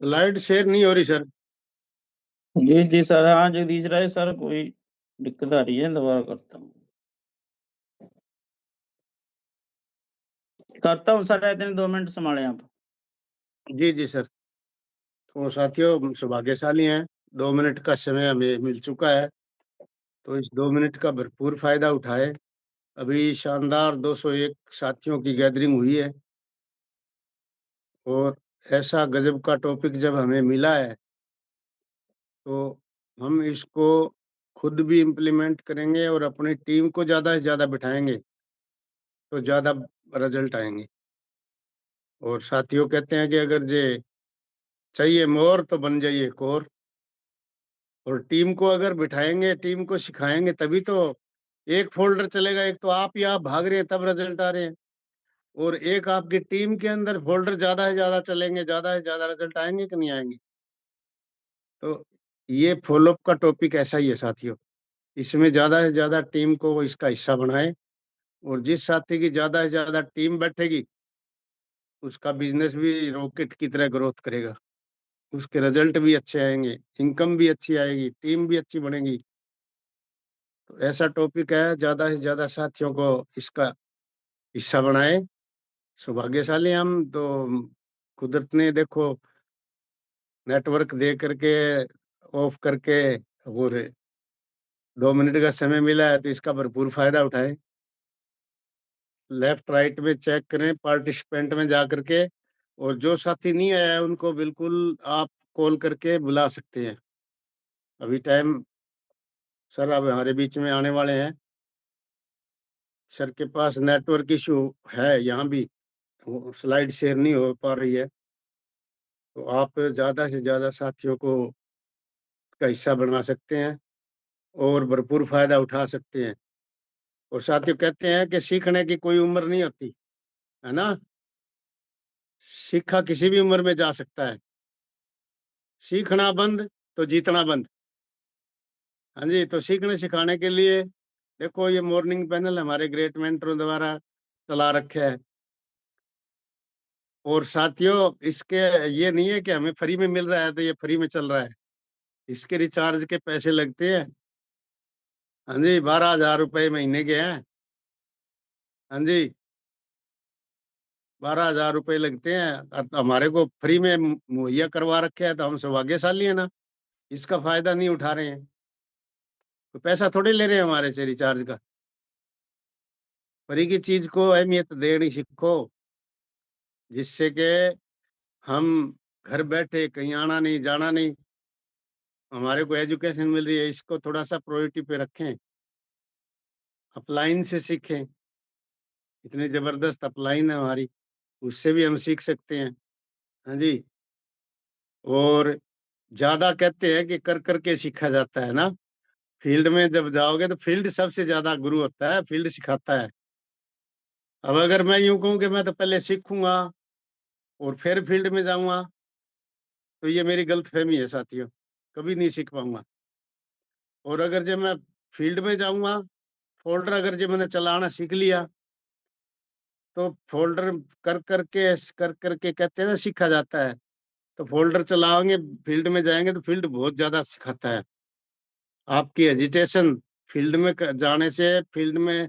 स्लाइड शेयर नहीं हो रही सर। हूँ। जी जी सर, हाँ जगदीश राय सर, कोई दिक्कत आ रही है, दोबारा करता हूँ। करता हूँ सर, रहते हैं 2 मिनट संभाले आप। जी, जी सर। तो साथियों सौभाग्यशाली हैं 2 मिनट का समय हमें मिल चुका है, तो इस 2 मिनट का भरपूर फ़ायदा उठाएँ। अभी शानदार 201 साथियों की गैदरिंग हुई है और ऐसा गज़ब का टॉपिक जब हमें मिला है, तो हम इसको खुद भी इम्प्लीमेंट करेंगे और अपनी टीम को ज़्यादा से ज़्यादा बिठाएँगे, तो ज़्यादा रिज़ल्ट आएँगे। और साथियों कहते हैं कि अगर जे चाहिए मोर तो बन जाइए कोर। और टीम को अगर बिठाएँगे, टीम को सिखाएँगे तभी तो एक फ़ोल्डर चलेगा, एक तो आप भाग रहे हैं तब रिज़ल्ट आ रहे हैं। और एक आपकी टीम के अंदर फ़ोल्डर ज़्यादा से ज़्यादा चलेंगे, ज़्यादा से ज़्यादा रिज़ल्ट आएँगे कि नहीं आएँगे? तो ये फ़ॉलो-अप का टॉपिक ऐसा ही है साथियों। इसमें ज़्यादा से ज़्यादा टीम को इसका हिस्सा बनाएँ और जिस साथी की ज़्यादा से ज़्यादा टीम बैठेगी, उसका बिज़नेस भी रॉकेट की तरह ग्रोथ करेगा। उसके रिज़ल्ट भी अच्छे आएँगे, इनकम भी अच्छी आएगी, टीम भी अच्छी बनेगी। तो ऐसा टॉपिक है, ज़्यादा से ज़्यादा साथियों को इसका हिस्सा बनाएँ। सौभाग्यशाली हम तो कुदरत ने देखो नेटवर्क दे करके, ऑफ करके और 2 मिनट का समय मिला है, तो इसका भरपूर फ़ायदा उठाएँ। लेफ्ट राइट में चेक करें पार्टिसिपेंट में जा कर के और जो साथी नहीं आया है, उनको बिल्कुल आप कॉल करके बुला सकते हैं। अभी टाइम सर अब हमारे बीच में आने वाले हैं। सर के पास नेटवर्क इश्यू है यहाँ भी, वो स्लाइड शेयर नहीं हो पा रही है। तो आप ज़्यादा से ज़्यादा साथियों को का हिस्सा बना सकते हैं और भरपूर फ़ायदा उठा सकते हैं। और साथियों कहते हैं कि सीखने की कोई उम्र नहीं होती, है ना? सीखा किसी भी उम्र में जा सकता है। सीखना बंद तो जीतना बंद। हाँ जी, तो सीखने-सिखाने के लिए देखो ये मॉर्निंग पैनल हमारे ग्रेट मेंटरों द्वारा चला रखा है। और साथियों इसके ये नहीं है कि हमें फ्री में मिल रहा है तो ये फ्री में चल रहा है। इसके रिचार्ज के पैसे लगते हैं। हाँ जी, 12,000 रुपए महीने के हैं। हाँ जी, 12,000 रुपए लगते हैं। हमारे को फ्री में मुहैया करवा रखे हैं तो हम सौभाग्यशाली हैं ना, इसका फ़ायदा नहीं उठा रहे हैं। तो पैसा थोड़ी ले रहे हैं हमारे से रिचार्ज का। फ्री की चीज़ को अहमियत देनी सीखो, जिससे कि हम घर बैठे कहीं आना नहीं, जाना नहीं, हमारे को एजुकेशन मिल रही है, इसको थोड़ा-सा प्रायोरिटी पे रखें, अपलाइन से सीखें। इतनी ज़बरदस्त अपलाइन है हमारी, उससे भी हम सीख सकते हैं। हाँ जी, और ज़्यादा कहते हैं कि कर के सीखा जाता है ना? फील्ड में जब जाओगे तो फील्ड सबसे ज़्यादा गुरु होता है, फील्ड सिखाता है। अब अगर मैं यूँ कहूँ कि मैं तो पहले सीखूँगा और फिर फील्ड में जाऊँगा, तो ये मेरी गलतफ़हमी है साथियों, कभी नहीं सीख पाऊँगा। और अगर जब मैं फील्ड में जाऊँगा, फ़ोल्डर अगर जब मैंने चलाना सीख लिया, तो फ़ोल्डर कर कर के कहते हैं ना सीखा जाता है। तो फ़ोल्डर चलाएँगे, फील्ड में जाएँगे तो फील्ड बहुत ज़्यादा सिखाता है। आपकी एजिटेशन फील्ड में क जाने से, फील्ड में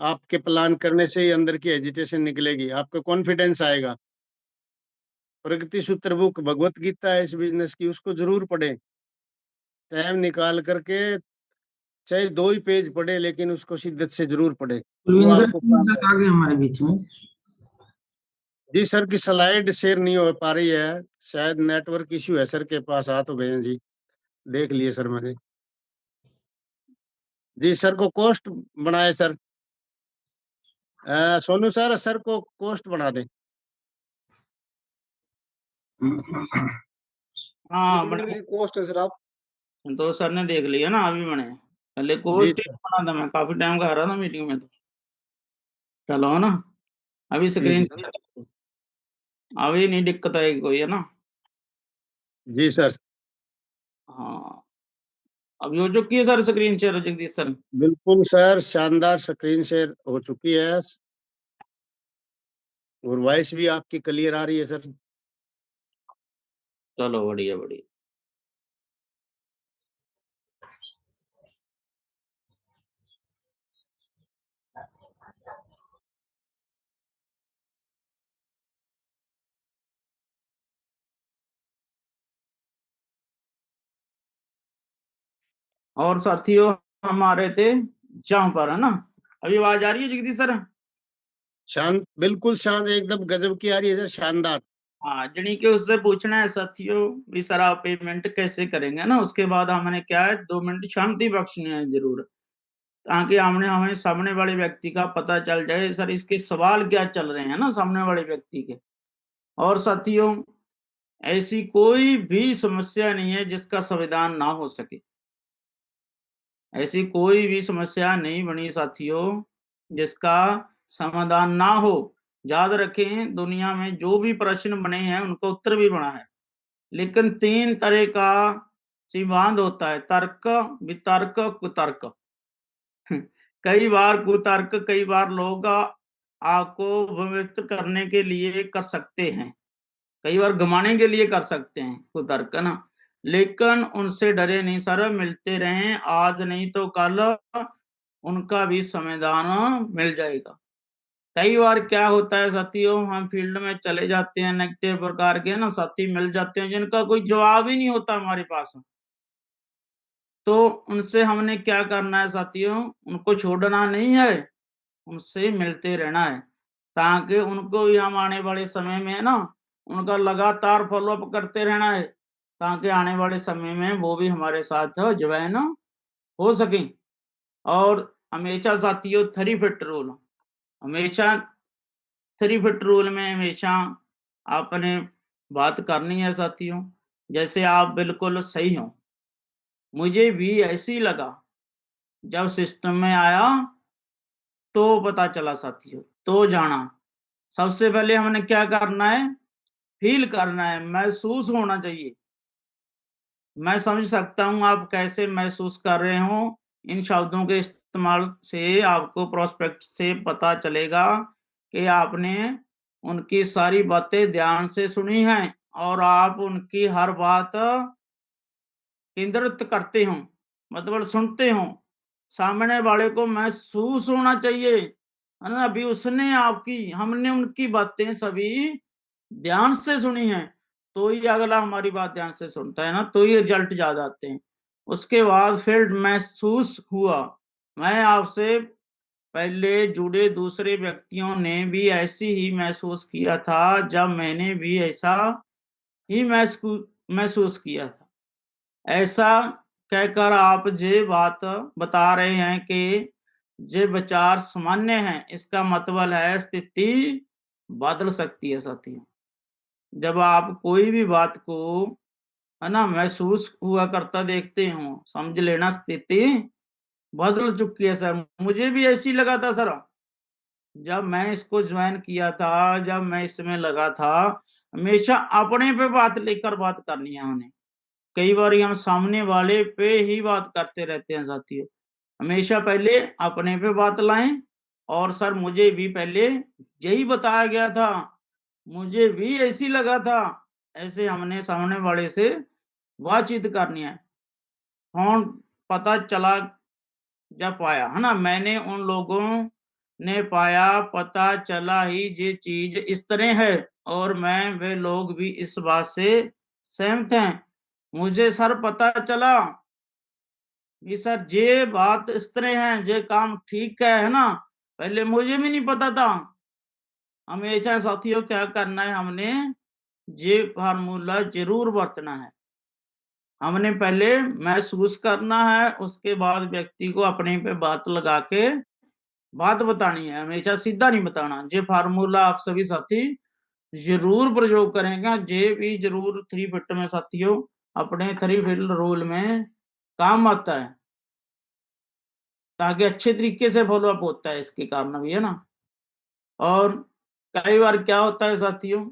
आपके प्लान करने से ही अंदर की एजिटेशन निकलेगी, आपको कॉन्फिडेंस आएगा। प्रगति सूत्र बुक भगवत गीता है इस बिज़नेस की, उसको ज़रूर पढ़ें। टाइम निकाल कर के चाहे 2 ही पेज पढ़ें लेकिन उसको शिद्दत से ज़रूर पढ़ें, वो कुलविंदर आपको सिंह काम सर आएगा। आ गए हमारे बीच में। जी, सर की स्लाइड शेयर नहीं हो पा रही है, शायद नेटवर्क इश्यू है सर के पास, आ तो गए हैं जी, देख लिए सर मैंने। जी, सर को कोस्ट बनाएँ सर। सोनू सर, सर को कोस्ट बना दें। हाँ, 1 मिनट बने। जी कोस्ट है सर आप। संतोष सर ने देख लिया ना, अभी बने। पहले जी कोर्स टीम सर। बना था, मैं काफ़ी टाइम का आ रहा था मीटिंग में तो। चलो, है ना? अभी जी, स्क्रीन जी। अभी नहीं दिक्कत आएगी कोई, है ना? जी सर, हाँ, अभी हो चुकी है sir screen share Jagdish sir? बिल्कुल सर, शानदार स्क्रीन शेयर हो चुकी है और वॉइस भी आपकी क्लियर आ रही है सर। चलो, बढ़िया, बढ़िया। और साथियों हमारे थे जहां पर, है ना। अभी आवाज आ रही है जगदीश सर? शांत, बिल्कुल शांत, एकदम गजब की आ रही है सर, शानदार। हाँ, जनी के उससे पूछना है साथियों भी सर आप पेमेंट कैसे करेंगे ना। उसके बाद हमने क्या है 2 मिनट शांति बख्शनी है जरूर, ताकि हमने हमें सामने वाले व्यक्ति का पता चल जाए सर इसके सवाल क्या चल रहे हैं ना सामने वाले व्यक्ति के। और साथियों ऐसी कोई भी समस्या नहीं है जिसका समाधान ना हो सके। ऐसी कोई भी समस्या नहीं बनी साथियों जिसका समाधान ना हो। याद रखें दुनिया में जो भी प्रश्न बने हैं उनका उत्तर भी बना है, लेकिन 3 तरह का सिद्धांत होता है, तर्क, वितर्क, कुतर्क। कई बार कुतर्क कई बार लोग आपको भ्रमित करने के लिए कर सकते हैं, कई बार घुमाने के लिए कर सकते हैं कुतर्क ना, लेकिन उनसे डरे नहीं सर, मिलते रहें, आज नहीं तो कल उनका भी समाधान मिल जाएगा। कई बार क्या होता है साथियों हम फील्ड में चले जाते हैं, नेगेटिव प्रकार के ना साथी मिल जाते हैं जिनका कोई जवाब ही नहीं होता हमारे पास। तो उनसे हमने क्या करना है साथियों, उनको छोड़ना नहीं है, उनसे मिलते रहना है, ताकि उनको भी हम आने वाले समय में ना उनका लगातार फॉलोअप करते रहना है, ताकि आने वाले समय में वो भी हमारे साथ ज्वाइन हो सकें। और हमेशा साथियों 3 फिट रूल, हमेशा 3 फिट रूल में हमेशा आपने बात करनी है साथियों। जैसे आप बिल्कुल सही हो, मुझे भी ऐसे ही लगा, जब सिस्टम में आया तो पता चला साथियों, तो जाना। सबसे पहले हमने क्या करना है, फील करना है, महसूस होना चाहिए। मैं समझ सकता हूं आप कैसे महसूस कर रहे हो, इन शब्दों के इस्तेमाल से आपको प्रोस्पेक्ट से पता चलेगा कि आपने उनकी सारी बातें ध्यान से सुनी हैं और आप उनकी हर बात केंद्रित करते हो, मतलब सुनते हो। सामने वाले को महसूस होना चाहिए, है ना, अभी उसने आपकी हमने उनकी बातें सभी ध्यान से सुनी है, तो ही अगला हमारी बात ध्यान से सुनता है ना, तो ही रिजल्ट ज्यादा आते हैं। उसके बाद फिर महसूस हुआ, मैं आपसे पहले जुड़े दूसरे व्यक्तियों ने भी ऐसी ही महसूस किया था, जब मैंने भी ऐसा ही महसूस किया था। ऐसा कहकर आप जे बात बता रहे हैं कि जे विचार सामान्य है, इसका मतलब है स्थिति बदल सकती है साथियों। जब आप कोई भी बात को, है ना, महसूस हुआ करता देखते हो, समझ लेना स्थिति बदल चुकी है सर। मुझे भी ऐसी लगा था सर, जब मैं इसको ज्वाइन किया था, जब मैं इसमें लगा था, हमेशा अपने पे बात लेकर बात करनी है हमने। कई बार हम सामने वाले पे ही बात करते रहते हैं साथियों, हमेशा पहले अपने पे बात लाएं। और सर मुझे भी पहले यही बताया गया था, मुझे भी ऐसी लगा था, ऐसे हमने सामने वाले से बातचीत करनी है। फोन पता चला जब पाया, है ना, मैंने उन लोगों ने पाया, पता चला ही ये चीज इस तरह है, और मैं वे लोग भी इस बात से सहमत हैं। मुझे सर पता चला कि सर ये बात इस तरह है, ये काम ठीक है ना, पहले मुझे भी नहीं पता था। हमेशा साथियों क्या करना है, हमने ये फार्मूला जरूर बरतना है। हमने पहले महसूस करना है, उसके बाद व्यक्ति को अपने पे बात लगा के बात बतानी है, हमेशा सीधा नहीं बताना। ये फार्मूला आप सभी साथी जरूर प्रयोग करेंगे, ये भी जरूर 3 फिट में साथियों अपने 3 फिट रूल में काम आता है, ताकि अच्छे तरीके से फॉलोअप होता है इसके कारण भी, है ना। और कई बार क्या होता है साथियों,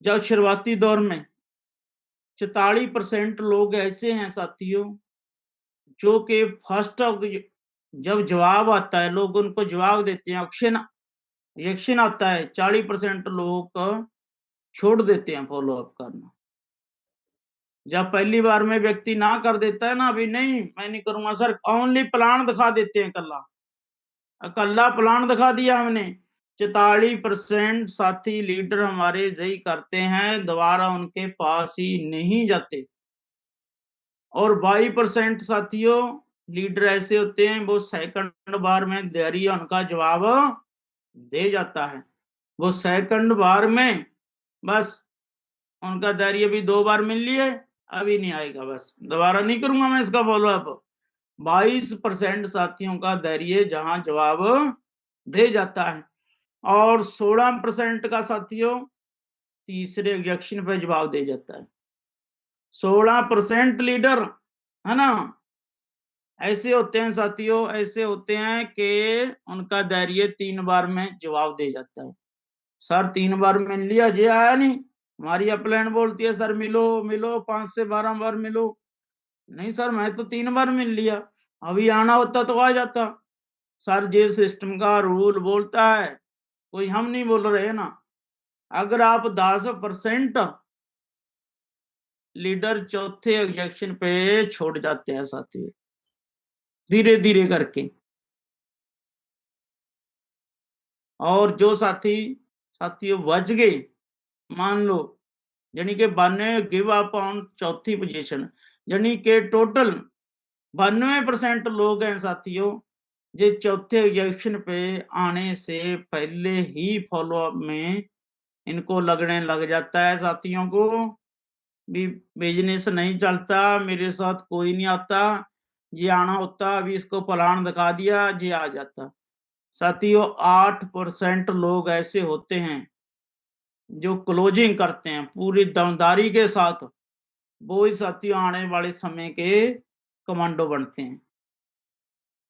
जब शुरुआती दौर में 44% लोग ऐसे हैं साथियों जो कि फर्स्ट जब जवाब आता है लोग उनको जवाब देते हैं, ऑप्शन रिएक्शन आता है, 40% लोग छोड़ देते हैं फॉलोअप करना। जब पहली बार में व्यक्ति ना कर देता है ना, अभी नहीं मैं नहीं करूंगा सर, ओनली प्लान दिखा देते हैं, कल्ला प्लान दिखा दिया हमने, 44% साथी लीडर हमारे यही करते हैं, दोबारा उनके पास ही नहीं जाते। और 22% साथियों लीडर ऐसे होते हैं वो सेकंड बार में देरी उनका जवाब दे जाता है। वो सेकंड बार में बस उनका धैर्य भी 2 बार मिल लिए, अभी नहीं आएगा, बस दोबारा नहीं करूंगा मैं इसका फॉलोअप। 22% साथियों का धैर्य जहां जवाब दे जाता है और 16% का साथियों तीसरे ऑब्जेक्शन पे जवाब दे जाता है। 16% लीडर है ना ऐसे होते हैं साथियों, ऐसे होते हैं कि उनका धैर्य 3 बार में जवाब दे जाता है। सर 3 बार मिल लिया, ये आया नहीं, हमारी अपलाइन बोलती है सर मिलो मिलो 5 से 12 बार मिलो। नहीं सर मैं तो 3 बार मिल लिया, अभी आना होता तो आ जाता। सर ये सिस्टम का रूल बोलता है, कोई हम नहीं बोल रहे ना। अगर आप 10% लीडर चौथे ऑब्जेक्शन पे छोड़ जाते हैं साथियों धीरे धीरे करके, और जो साथियों बच गए, मान लो यानी कि 92 गिव अप ऑन चौथी पोजीशन, यानी कि टोटल 92% लोग हैं साथियों जो चौथे ऑब्जेक्शन पे आने से पहले ही फॉलोअप में इनको लगने लग जाता है साथियों को भी बिजनेस नहीं चलता, मेरे साथ कोई नहीं आता, ये आना होता अभी इसको प्लान दिखा दिया ये आ जाता। साथियों 8% लोग ऐसे होते हैं जो क्लोजिंग करते हैं पूरी दमदारी के साथ, वो ही साथियों आने वाले समय के कमांडो बनते हैं।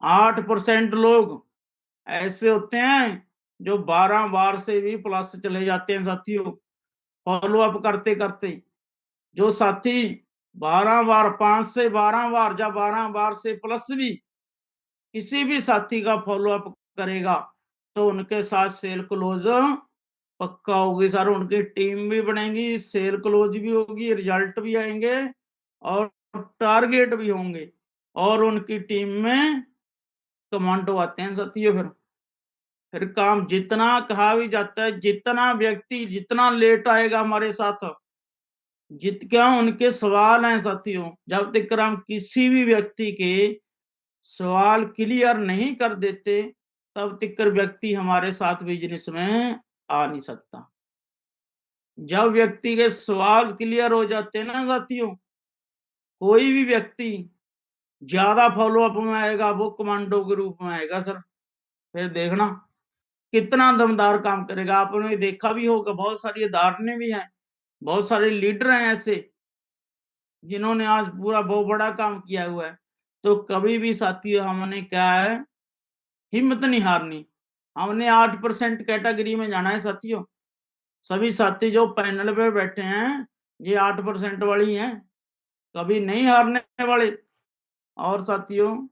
8% लोग ऐसे होते हैं जो 12 बार से भी प्लस चले जाते हैं साथियों फॉलो अप करते करते। जो साथी 12 बार 5 से 12 बार या 12 बार से प्लस भी किसी भी साथी का फॉलो अप करेगा तो उनके साथ सेल क्लोज पक्का होगी सर, उनकी टीम भी बनेगी, सेल क्लोज भी होगी, रिजल्ट भी आएंगे और टारगेट भी होंगे और उनकी टीम में कमांडो आते हैं साथियों। फिर काम जितना कहा भी जाता है, जितना व्यक्ति जितना लेट आएगा हमारे साथ, क्या उनके सवाल हैं साथियों, जब तक हम किसी भी व्यक्ति के सवाल क्लियर नहीं कर देते तब तक व्यक्ति हमारे साथ बिजनेस में आ नहीं सकता। जब व्यक्ति के सवाल क्लियर हो जाते हैं ना साथियों, कोई भी व्यक्ति ज्यादा फॉलो अप में आएगा, वो कमांडो के रूप में आएगा सर। फिर देखना कितना दमदार काम करेगा। आपने देखा भी होगा, बहुत सारी उदाहरणें भी हैं, बहुत सारे लीडर हैं ऐसे जिन्होंने आज पूरा बहुत बड़ा काम किया हुआ है। तो कभी भी साथियों हमने क्या है, हिम्मत नहीं हारनी, हमने 8% कैटेगरी में जाना है साथियों। सभी साथी जो पैनल पे बैठे हैं ये 8% वाली हैं, कभी नहीं हारने वाले। और साथियों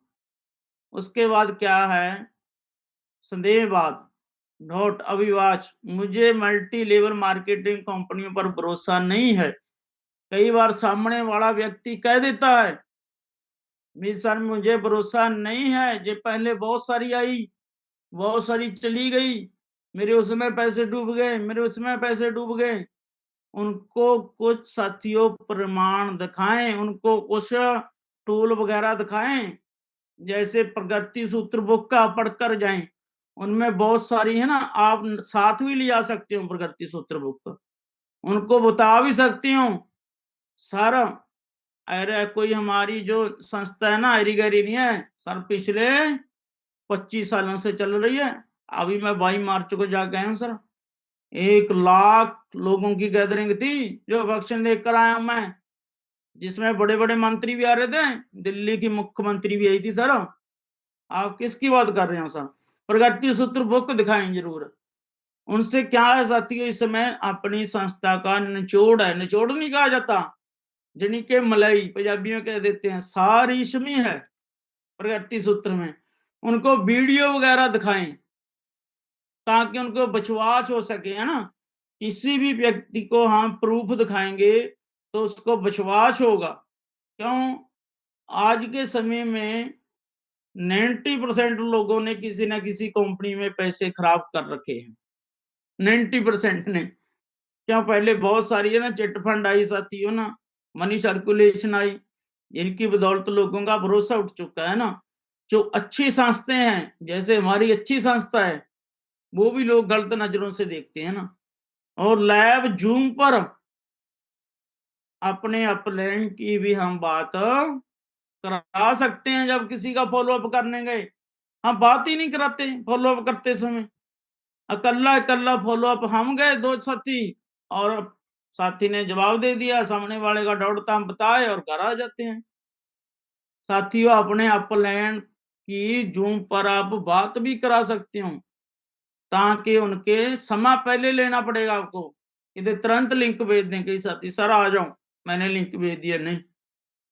उसके बाद क्या है, संदेहवाद नोट अविवाच, मुझे मल्टी लेवल मार्केटिंग कंपनियों पर भरोसा नहीं है। कई बार सामने वाला व्यक्ति कह देता है सर मुझे भरोसा नहीं है, ये पहले बहुत सारी आई, बहुत सारी चली गई, मेरे उसमें पैसे डूब गए, मेरे उसमें पैसे डूब गए। उनको कुछ साथियों प्रमाण दिखाएं, उनको कुछ टूल वगैरह दिखाएं, जैसे प्रगति सूत्र बुक का पढ़कर जाएं, उनमें बहुत सारी है ना, आप साथ भी ले जा सकते हो प्रगति सूत्र बुक, उनको बता भी सकती हूँ सर। अरे कोई हमारी जो संस्था है ना हरी गरी नहीं है सर, पिछले 25 सालों से चल रही है। अभी मैं 22 मार्च को जाके आया हूँ सर, 1 लाख लोगों की गैदरिंग थी जो वैक्सीन लेकर आया हूं मैं, जिसमें बड़े बड़े मंत्री भी आ रहे थे, दिल्ली की मुख्यमंत्री भी आई थी सर। आप किसकी बात कर रहे हो सर, प्रगति सूत्र बुक दिखाएं जरूर। उनसे क्या है साथियों, इस समय अपनी संस्था का निचोड़ है, निचोड़ नहीं कहा जाता, जिन्हीं के मलाई पंजाबियों कह देते हैं, सारी इसमें है प्रगति सूत्र में। उनको वीडियो वगैरह दिखाएं ताकि उनको विश्वास हो सके, है ना। किसी भी व्यक्ति को हम प्रूफ दिखाएंगे तो उसको विश्वास होगा। क्यों, आज के समय में 90% लोगों ने किसी ना किसी कंपनी में पैसे खराब कर रखे हैं, 90% ने। क्यों, पहले बहुत सारी है ना चिट फंड आई साथियों ना, मनी सर्कुलेशन आई, जिनकी बदौलत लोगों का भरोसा उठ चुका है ना। जो अच्छी संस्थाएं हैं, जैसे हमारी अच्छी संस्था है, वो भी लोग गलत नजरों से देखते हैं ना। और लैब जूम पर अपने अपलाइन की भी हम बात करा सकते हैं। जब किसी का फॉलोअप करने गए, हम बात ही नहीं कराते फॉलोअप करते समय, अकल्ला अकल्ला फॉलोअप हम गए 2 साथी, और साथी ने जवाब दे दिया, सामने वाले का डाउट हम बताए और घर आ जाते हैं। साथियों, अपने अपलाइन की जूम पर आप बात भी करा सकते हो, ताकि उनके समय पहले लेना पड़ेगा आपको। इधर तुरंत लिंक भेज दें कई साथी, सर आ जाओ, मैंने लिंक भेज दिया। नहीं,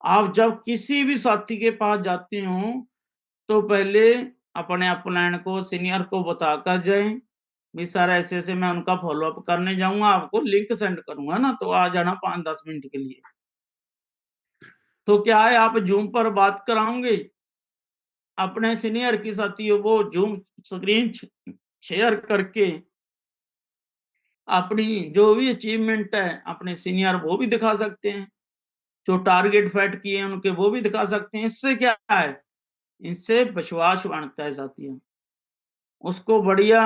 आप जब किसी भी साथी के पास जाते हो तो पहले अपने अपलाइन को, सीनियर को बताकर जाए, भी सर ऐसे ऐसे मैं उनका फॉलोअप करने जाऊंगा, आपको लिंक सेंड करूंगा ना, तो आ जाना 5-10 मिनट के लिए। तो क्या है, आप जूम पर बात कराओगे अपने सीनियर की साथियों, वो जूम स्क्रीन शेयर करके अपनी जो भी अचीवमेंट है अपने सीनियर वो भी दिखा सकते हैं, जो टारगेट सेट किए हैं उनके वो भी दिखा सकते हैं। इससे क्या है, इससे विश्वास बढ़ता है साथियों, उसको बढ़िया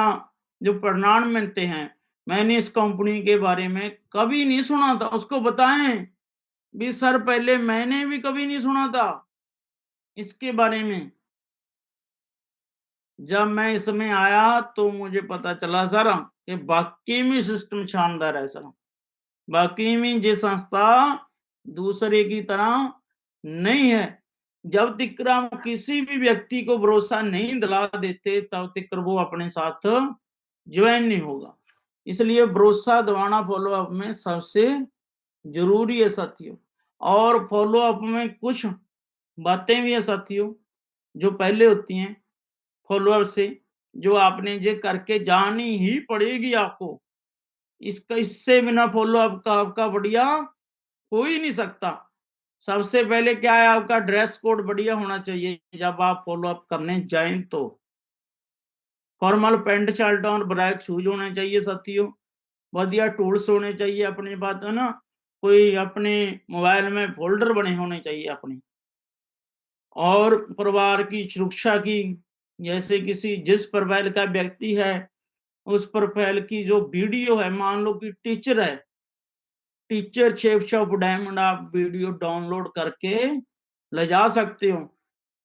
जो परिणाम मिलते हैं। मैंने इस कंपनी के बारे में कभी नहीं सुना था, उसको बताएं भी सर पहले मैंने भी कभी नहीं सुना था इसके बारे में, जब मैं इसमें आया तो मुझे पता चला सर कि वाकई में सिस्टम शानदार है सर, वाकई में ये संस्था दूसरे की तरह नहीं है। जब तक हम किसी भी व्यक्ति को भरोसा नहीं दिला देते तब तक वो अपने साथ ज्वाइन नहीं होगा। इसलिए भरोसा दिलाना फॉलोअप में सबसे जरूरी है साथियों। और फॉलोअप में कुछ बातें भी है साथियों जो पहले होती हैं फॉलोअप से, जो आपने ये करके जानी ही पड़ेगी आपको। इसका इससे बिना फॉलोअप का आपका बढ़िया हो ही नहीं सकता। सबसे पहले क्या है, आपका ड्रेस कोड बढ़िया होना चाहिए जब आप फॉलोअप करने जाएं तो। फॉर्मल पैंट शर्ट और ब्लैक शूज होने चाहिए साथियों। बढ़िया टूल्स होने चाहिए अपने पास, है ना। कोई अपने मोबाइल में फोल्डर बने होने चाहिए अपने। और परिवार की सुरक्षा की, जैसे किसी जिस प्रोफाइल का व्यक्ति है उस प्रोफाइल की जो वीडियो है, मान लो कि टीचर है, टीचर शेप्स ऑफ डायमंड आप वीडियो डाउनलोड करके ले जा सकते हो।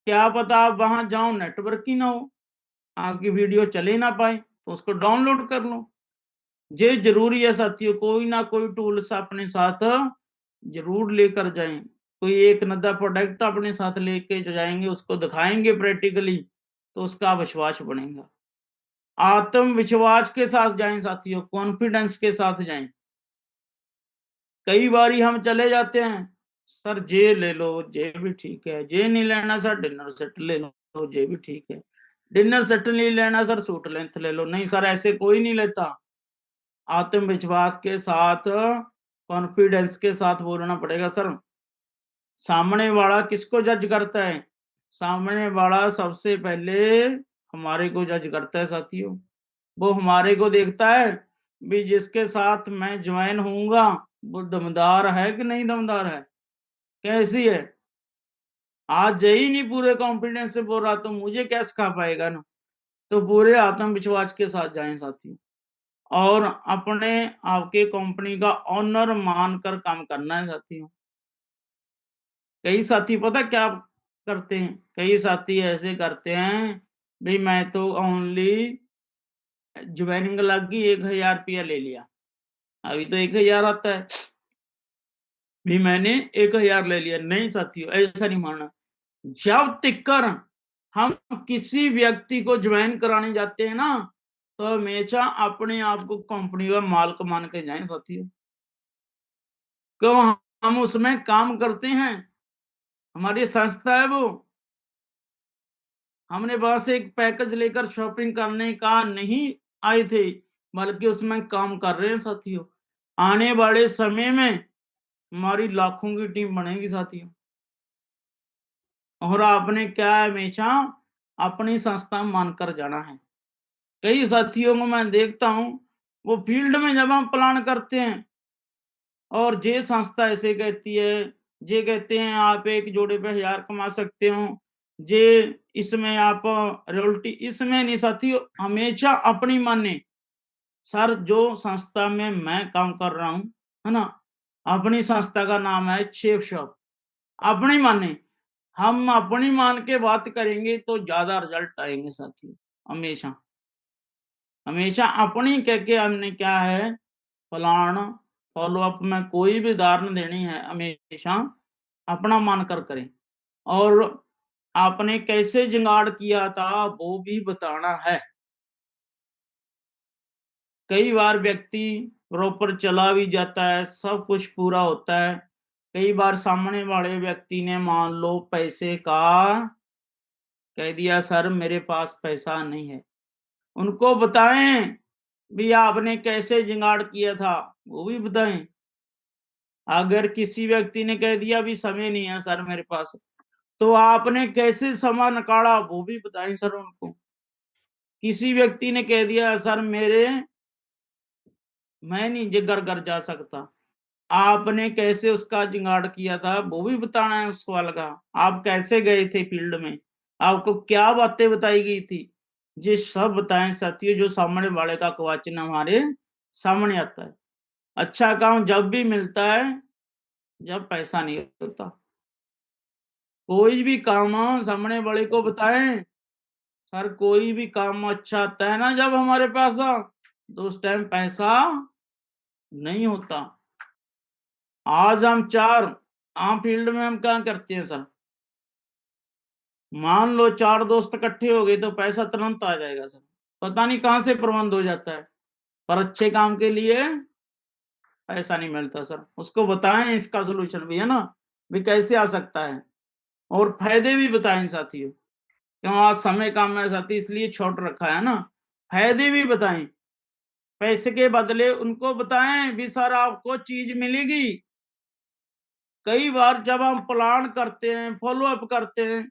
क्या पता आप वहां जाओ नेटवर्क ही ना हो, आपकी वीडियो चले ना पाए, तो उसको डाउनलोड कर लो। ये जरूरी है साथियों, कोई ना कोई टूल्स अपने साथ जरूर लेकर जाएं। कोई एक नदा प्रोडक्ट अपने साथ लेके जाएंगे, उसको दिखाएंगे प्रैक्टिकली, तो उसका विश्वास बनेगा। आत्मविश्वास के साथ जाएं साथियों, कॉन्फिडेंस के साथ जाएं। कई बारी हम चले जाते हैं, सर जे ले लो, जे भी ठीक है, जे नहीं लेना सर डिनर सेट ले लो, जे भी ठीक है, डिनर सेट नहीं लेना सर सूट लेंथ ले लो। नहीं सर, ऐसे कोई नहीं लेता। आत्मविश्वास के साथ, कॉन्फिडेंस के साथ बोलना पड़ेगा सर। सामने वाला किसको जज करता है, सामने वाला सबसे पहले हमारे को जज करता है साथियों। वो हमारे को देखता है भी जिसके साथ मैं ज्वाइन होऊंगा वो दमदार है कि नहीं दमदार है, कैसी है। आज यही नहीं पूरे कॉन्फिडेंस से बोल रहा तो मुझे क्या सिखा पाएगा ना। तो पूरे आत्मविश्वास के साथ जाएं साथियों, और अपने आपके कंपनी का ऑनर मानकर काम करना है साथियों। कई साथी पता क्या करते हैं, कई साथी ऐसे करते हैं भाई मैं तो ओनली ज्वाइनिंग लगी 1,000 रुपया ले लिया, अभी तो 1,000 आता है, भी मैंने 1,000 ले लिया। नहीं साथियों, ऐसा नहीं मानना। जब तक हम किसी व्यक्ति को ज्वाइन कराने जाते हैं ना, तो हमेशा अपने आप को कंपनी का मालिक मान के जाएं साथियों। क्यों, हम उसमें काम करते हैं, हमारी संस्था है वो। हमने वहां से एक पैकेज लेकर शॉपिंग करने का नहीं आए थे, बल्कि उसमें काम कर रहे हैं साथियों। आने वाले समय में हमारी लाखों की टीम बनेगी साथियों। और आपने क्या है, हमेशा अपनी संस्था मानकर जाना है। कई साथियों को मैं देखता हूं, वो फील्ड में जब हम प्लान करते हैं और जे संस्था ऐसे कहती है, जे कहते हैं आप एक जोड़े पे 1000 कमा सकते हो, जे इसमें आप रॉयल्टी, इसमें नहीं साथियों, हमेशा अपनी माने। सर जो संस्था में मैं काम कर रहा हूं, है ना, अपनी संस्था का नाम है शेफ शॉप। अपनी माने, हम अपनी मान के बात करेंगे तो ज्यादा रिजल्ट आएंगे साथियों। हमेशा हमेशा अपनी कह के हमने क्या है प्लान फॉलो अप में कोई भी उदाहरण देनी है, हमेशा अपना मानकर करें। और आपने कैसे जुगाड़ किया था वो भी बताना है। कई बार व्यक्ति प्रॉपर चला भी जाता है, सब कुछ पूरा होता है। कई बार सामने वाले व्यक्ति ने मान लो पैसे का कह दिया, सर मेरे पास पैसा नहीं है। उनको बताएं भी आपने कैसे जुगाड़ किया था, वो भी बताएं। अगर किसी व्यक्ति ने कह दिया भी समय नहीं है सर मेरे पास, तो आपने कैसे समय निकाला वो भी बताएं सर उनको। किसी व्यक्ति ने कह दिया सर मैं नहीं जे घर घर जा सकता, आपने कैसे उसका जुगाड़ किया था वो भी बताना है उसको अलग। आप कैसे गए थे फील्ड में, आपको क्या बातें बताई गई थी, ये सब बताएं साथियों, जो सामने वाले का क्वेश्चन हमारे सामने आता है। अच्छा काम जब भी मिलता है जब पैसा नहीं होता। कोई भी काम सामने वाले को बताएं, सर कोई भी काम अच्छा आता है ना जब हमारे पास तो उस टाइम पैसा नहीं होता। आज हम चार आम फील्ड में हम क्या करते हैं सर, मान लो 4 दोस्त इकट्ठे हो गए तो पैसा तुरंत आ जाएगा सर, पता नहीं कहां से प्रबंध हो जाता है। पर अच्छे काम के लिए पैसा नहीं मिलता सर, उसको बताएं इसका सोल्यूशन भी, है ना, भी कैसे आ सकता है। और फायदे भी बताएं साथियों, क्यों आज समय काम है साथी इसलिए छोड़ रखा है ना। फायदे भी बताएं, पैसे के बदले उनको बताएं भी सर आपको चीज मिलेगी। कई बार जब हम प्लान करते हैं फॉलो अप करते हैं,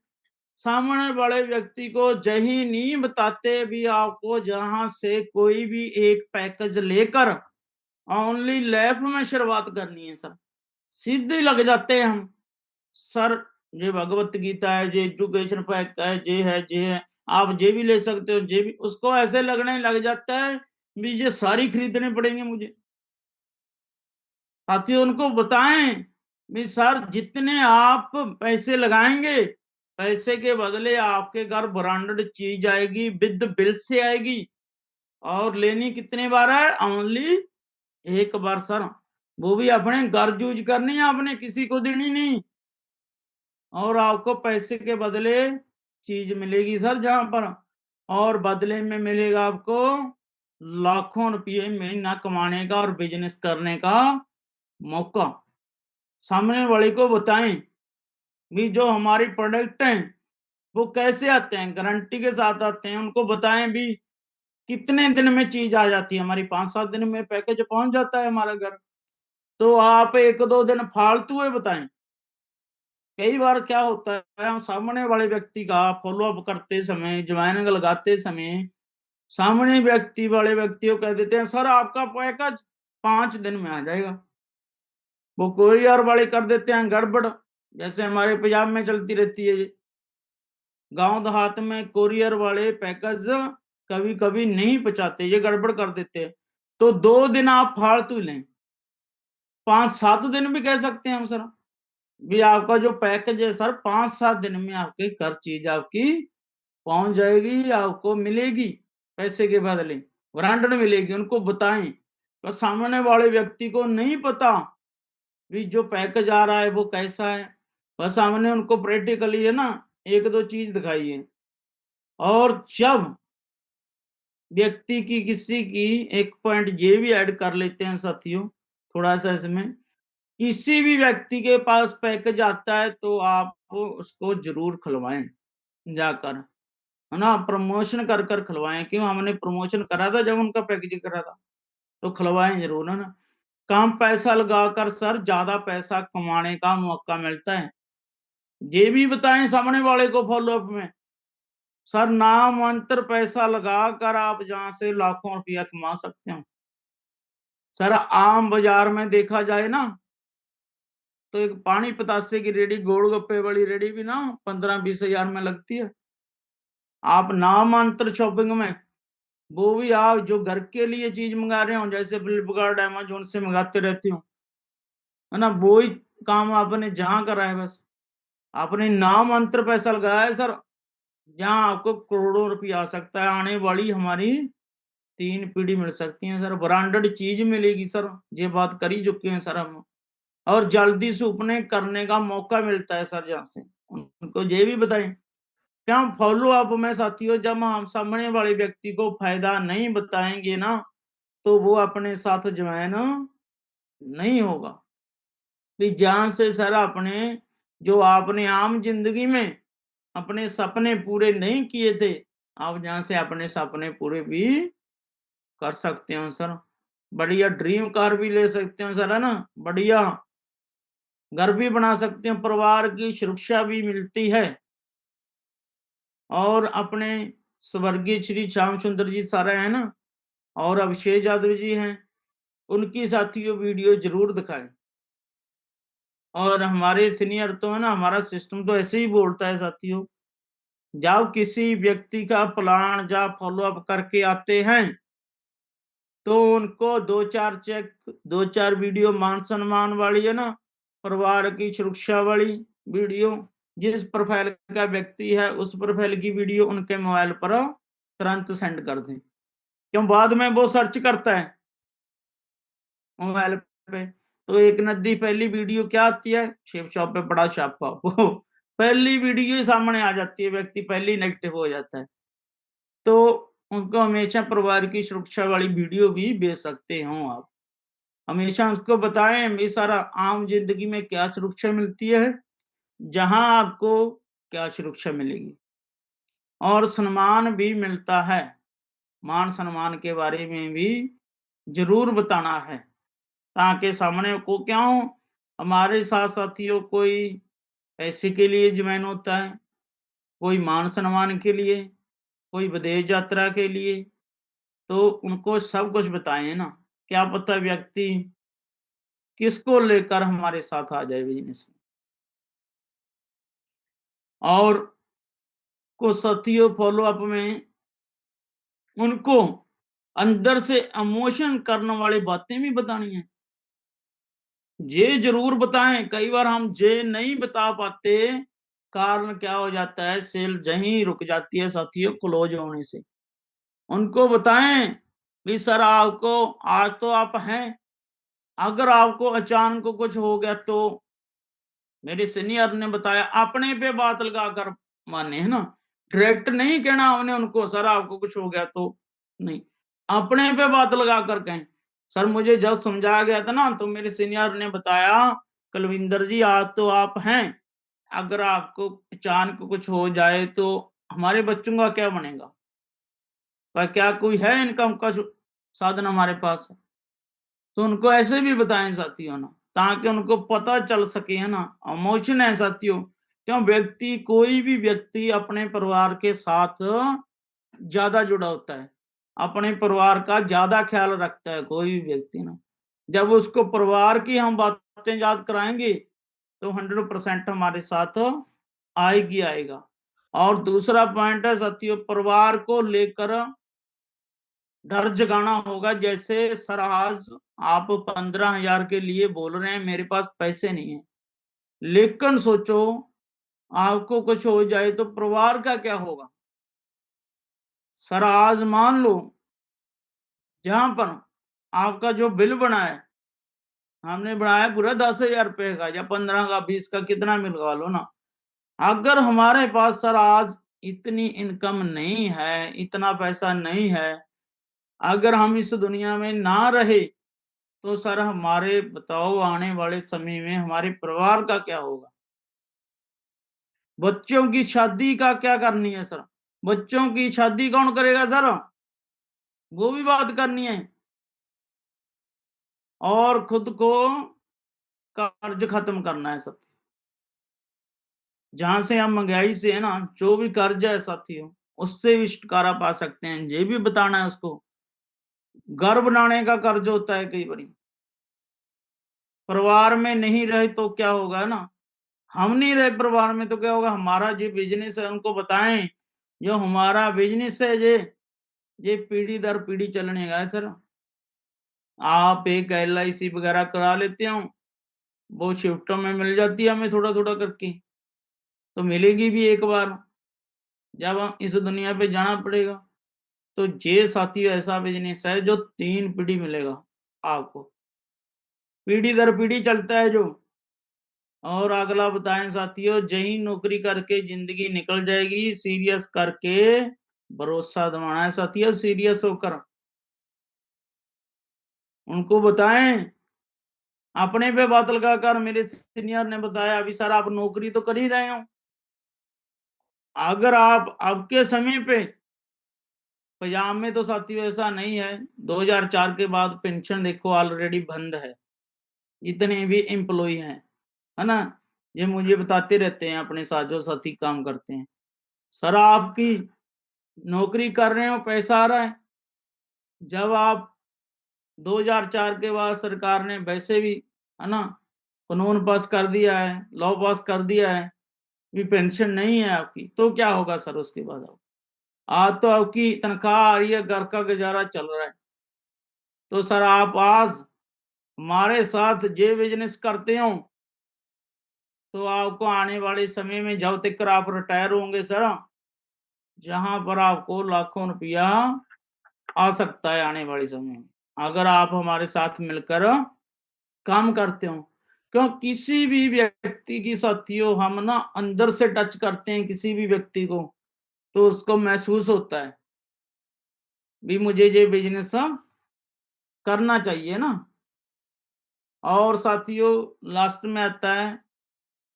सामने वाले व्यक्ति को यही नहीं बताते भी आपको जहां से कोई भी एक पैकेज लेकर ओनली लैब में शुरुआत करनी है सर, सीधे लग जाते हैं हम। सर ये भगवत गीता है, ये एजुकेशन पैक है, ये है, आप ये भी ले सकते हो, ये भी, उसको ऐसे लगने लग जाता है भी ये सारी खरीदने पड़ेंगे मुझे। साथियों उनको बताएं भी सर जितने आप पैसे लगाएंगे, पैसे के बदले आपके घर ब्रांडेड चीज आएगी, विद बिल से आएगी। और लेनी कितने बार है, ओनली एक बार सर, वो भी अपने घर यूज करनी है, आपने किसी को देनी नहीं। और आपको पैसे के बदले चीज मिलेगी सर जहां पर, और बदले में मिलेगा आपको लाखों रुपये महीना कमाने का और बिजनेस करने का मौका। सामने वाले को बताएं भी जो हमारी प्रोडक्ट हैं वो कैसे आते हैं, गारंटी के साथ आते हैं। उनको बताएं भी कितने दिन में चीज आ जाती है हमारी, 5-7 दिन में पैकेज पहुंच जाता है हमारे घर। तो आप 1-2 दिन फालतू है बताएं। कई बार क्या होता है हम सामने वाले व्यक्ति का फॉलो अप करते समय, ज्वाइनिंग लगाते समय, सामने व्यक्ति वाले व्यक्ति को कह देते हैं सर आपका पैकेज 5 दिन में आ जाएगा। वो कोरियर वाले कर देते हैं गड़बड़, जैसे हमारे पंजाब में चलती रहती है, गांव देहात में कोरियर वाले पैकेज कभी कभी नहीं पहुंचाते, ये गड़बड़ कर देते हैं। तो 2 दिन आप फालतू लें, 5-7 दिन भी कह सकते हैं हम सर, भी आपका जो पैकेज है सर 5-7 दिन में आपके घर चीज आपकी पहुंच जाएगी, आपको मिलेगी पैसे के बदले, ब्रांडेड मिलेगी। उनको बताएं, तो सामने वाले व्यक्ति को नहीं पता भी जो पैकेज आ रहा है वो कैसा है, बस हमने उनको प्रैक्टिकली है ना 1-2 चीज दिखाई है। और जब व्यक्ति की किसी की एक पॉइंट ये भी ऐड कर लेते हैं साथियों, थोड़ा सा इसमें, किसी भी व्यक्ति के पास पैकेज आता है तो आप उसको जरूर खुलवाएं जाकर, है ना, प्रमोशन कर कर खुलवाएं। क्यों, हमने प्रमोशन करा था जब उनका पैकेज करा था, तो खुलवाएं जरूर, है ना। कम पैसा लगाकर सर ज्यादा पैसा कमाने का मौका मिलता है, ये भी बताएं सामने वाले को फॉलो अप में। सर नाम मंत्र पैसा लगाकर आप जहां से लाखों रुपया कमा सकते हो। सर आम बाजार में देखा जाए ना, तो एक पानी पतासे की रेडी, गोलगप्पे वाली रेडी भी ना 15-20 हजार में लगती है। आप नामांतर शॉपिंग में, वो भी आप जो घर के लिए चीज मंगा रहे हो, जैसे फ्लिपकार्ट, अमेजोन से मंगाते रहती हो, है ना, वो ही काम आपने जहां करा है, बस आपने नामांतर पैसा लगाया है सर, जहां आपको करोड़ों रुपया आ सकता है। आने वाली हमारी 3 पीढ़ी मिल सकती है सर, ब्रांडेड चीज मिलेगी सर, ये बात कर ही चुके हैं सर हम। और जल्दी से उपने करने का मौका मिलता है सर, जहां से उनको ये भी बताएं। क्या फॉलो अप में साथियों, जब हम सामने वाले व्यक्ति को फायदा नहीं बताएंगे ना, तो वो अपने साथ ज्वाइन नहीं होगा। भी जहां से सर अपने, जो आपने आम जिंदगी में अपने सपने पूरे नहीं किए थे, आप जहां से अपने सपने पूरे भी कर सकते हो सर। बढ़िया ड्रीम कार भी ले सकते हो सर, है ना, बढ़िया घर भी बना सकते हो, परिवार की सुरक्षा भी मिलती है। और अपने स्वर्गीय श्री श्याम सुंदर जी सारा है ना, और अभिषेक यादव जी हैं, उनकी साथियों वीडियो जरूर दिखाएं। और हमारे सीनियर तो है ना, हमारा सिस्टम तो ऐसे ही बोलता है साथियों, जब किसी व्यक्ति का प्लान जब फॉलो अप करके आते हैं, तो उनको 2-4 चेक, 2-4 वीडियो मान सम्मान वाली, है ना, परिवार की सुरक्षा वाली वीडियो, जिस प्रोफाइल का व्यक्ति है उस प्रोफाइल की वीडियो उनके मोबाइल पर तुरंत सेंड कर दें, क्यों बाद में वो सर्च करता है मोबाइल पे। तो एक नदी पहली वीडियो क्या आती है, शेप शॉप पे बड़ा छापा, वो पहली वीडियो ही सामने आ जाती है, व्यक्ति पहले ही नेगेटिव हो जाता है। तो उनको हमेशा परिवार की सुरक्षा वाली वीडियो भी भेज सकते हो आप। हमेशा उसको बताएं ये सारा आम जिंदगी में क्या सुरक्षा मिलती है, जहां आपको क्या सुरक्षा मिलेगी, और सम्मान भी मिलता है। मान सम्मान के बारे में भी जरूर बताना है, ताकि सामने को क्या हो, हमारे साथ साथियों कोई पैसे के लिए ज्वाइन होता है, कोई मान सम्मान के लिए, कोई विदेश यात्रा के लिए, तो उनको सब कुछ बताएं ना, क्या पता व्यक्ति किसको लेकर हमारे साथ आ जाए बिजनेस में। और को साथियों फॉलो अप में उनको अंदर से इमोशन करने वाली बातें भी बतानी है, ये जरूर बताएं। कई बार हम ये नहीं बता पाते, कारण क्या हो जाता है, सेल यहीं रुक जाती है साथियों क्लोज होने से। उनको बताएं कि सर आपको आज तो आप हैं, अगर आपको अचानक कुछ हो गया तो मेरे सीनियर ने बताया अपने पे बात लगाकर माने, है ना, डायरेक्ट नहीं कहना हमने उनको सर आपको कुछ हो गया तो, नहीं, अपने पे बात लगाकर कहें। सर मुझे जब समझाया गया था ना, तो मेरे सीनियर ने बताया कुलविंदर जी आज तो आप हैं, अगर आपको अचानक कुछ हो जाए तो हमारे बच्चों का क्या बनेगा, क्या कोई है इनकम का साधन हमारे पास। तो उनको ऐसे भी बताएं साथियों ना, ताकि उनको पता चल सके, है ना, इमोशन है साथियों। क्यों व्यक्ति, कोई भी व्यक्ति अपने परिवार के साथ ज्यादा जुड़ा होता है, अपने परिवार का ज्यादा ख्याल रखता है कोई भी व्यक्ति ना। जब उसको परिवार की हम बातें याद कराएंगे, तो 100% हमारे साथ आएगी आएगा। और दूसरा पॉइंट है साथियों, परिवार को लेकर डर जगाना होगा। जैसे सर आज आप 15,000 के लिए बोल रहे हैं, मेरे पास पैसे नहीं है, लेकिन सोचो आपको कुछ हो जाए तो परिवार का क्या होगा। सर आज मान लो जहां पर आपका जो बिल बना है, हमने बनाया पूरा 10,000 रुपए का या 15 का, 20 का, कितना मिल गा लो ना। अगर हमारे पास सर आज इतनी इनकम नहीं है, इतना पैसा नहीं है, अगर हम इस दुनिया में ना रहे, तो सर हमारे बताओ आने वाले समय में हमारे परिवार का क्या होगा। बच्चों की शादी का क्या करनी है सर, बच्चों की शादी कौन करेगा सर, वो भी बात करनी है। और खुद को कर्ज खत्म करना है सर, जहां से हम महंगाई से, है ना, जो भी कर्ज है साथियों, उससे भी छुटकारा पा सकते हैं, ये भी बताना है उसको। घर बनाने का कर्ज होता है कई बार, परिवार में नहीं रहे तो क्या होगा ना, हम नहीं रहे परिवार में तो क्या होगा, हमारा जो बिजनेस है उनको बताएं, जो हमारा बिजनेस है ये पीढ़ी दर पीढ़ी चलने का है सर। आप एक LIC वगैरह करा लेते हो, वो शिफ्टों में मिल जाती है हमें थोड़ा थोड़ा करके, तो मिलेगी भी एक बार जब हम इस दुनिया पे जाना पड़ेगा। तो ये साथियों ऐसा बिजनेस है जो 3 पीढ़ी मिलेगा आपको, पीढ़ी दर पीढ़ी चलता है जो। और अगला बताएं साथियों, यही नौकरी करके जिंदगी निकल जाएगी, सीरियस करके भरोसा दिलाना है साथियों, सीरियस होकर उनको बताएं। अपने पे बात लगाकर मेरे सीनियर ने बताया, अभी सर आप नौकरी तो कर ही रहे हो, अगर आप अब के समय पे, पंजाब में तो साथियों ऐसा नहीं है, 2004 के बाद पेंशन देखो ऑलरेडी बंद है, जितने भी एम्प्लॉय हैं, है ना, ये मुझे बताते रहते हैं, अपने साथ जो साथी काम करते हैं, सर आपकी नौकरी कर रहे हो पैसा आ रहा है। जब आप 2004 के बाद सरकार ने वैसे भी, है ना, कानून पास कर दिया है, लॉ पास कर दिया है भी पेंशन नहीं है आपकी, तो क्या होगा सर उसके बाद? आप आज तो आपकी तनख्वाह आ रही है, घर का गुजारा चल रहा है। तो सर आप आज हमारे साथ जे बिजनेस करते हो, तो आपको आने वाले समय में जब तक आप रिटायर होंगे सर, जहां पर आपको लाखों रुपया आ सकता है आने वाले समय में, अगर आप हमारे साथ मिलकर काम करते हो। क्यों, किसी भी व्यक्ति की साथियों हम ना अंदर से टच करते हैं किसी भी व्यक्ति को, तो उसको महसूस होता है भी मुझे ये बिजनेस करना चाहिए ना। और साथियों लास्ट में आता है,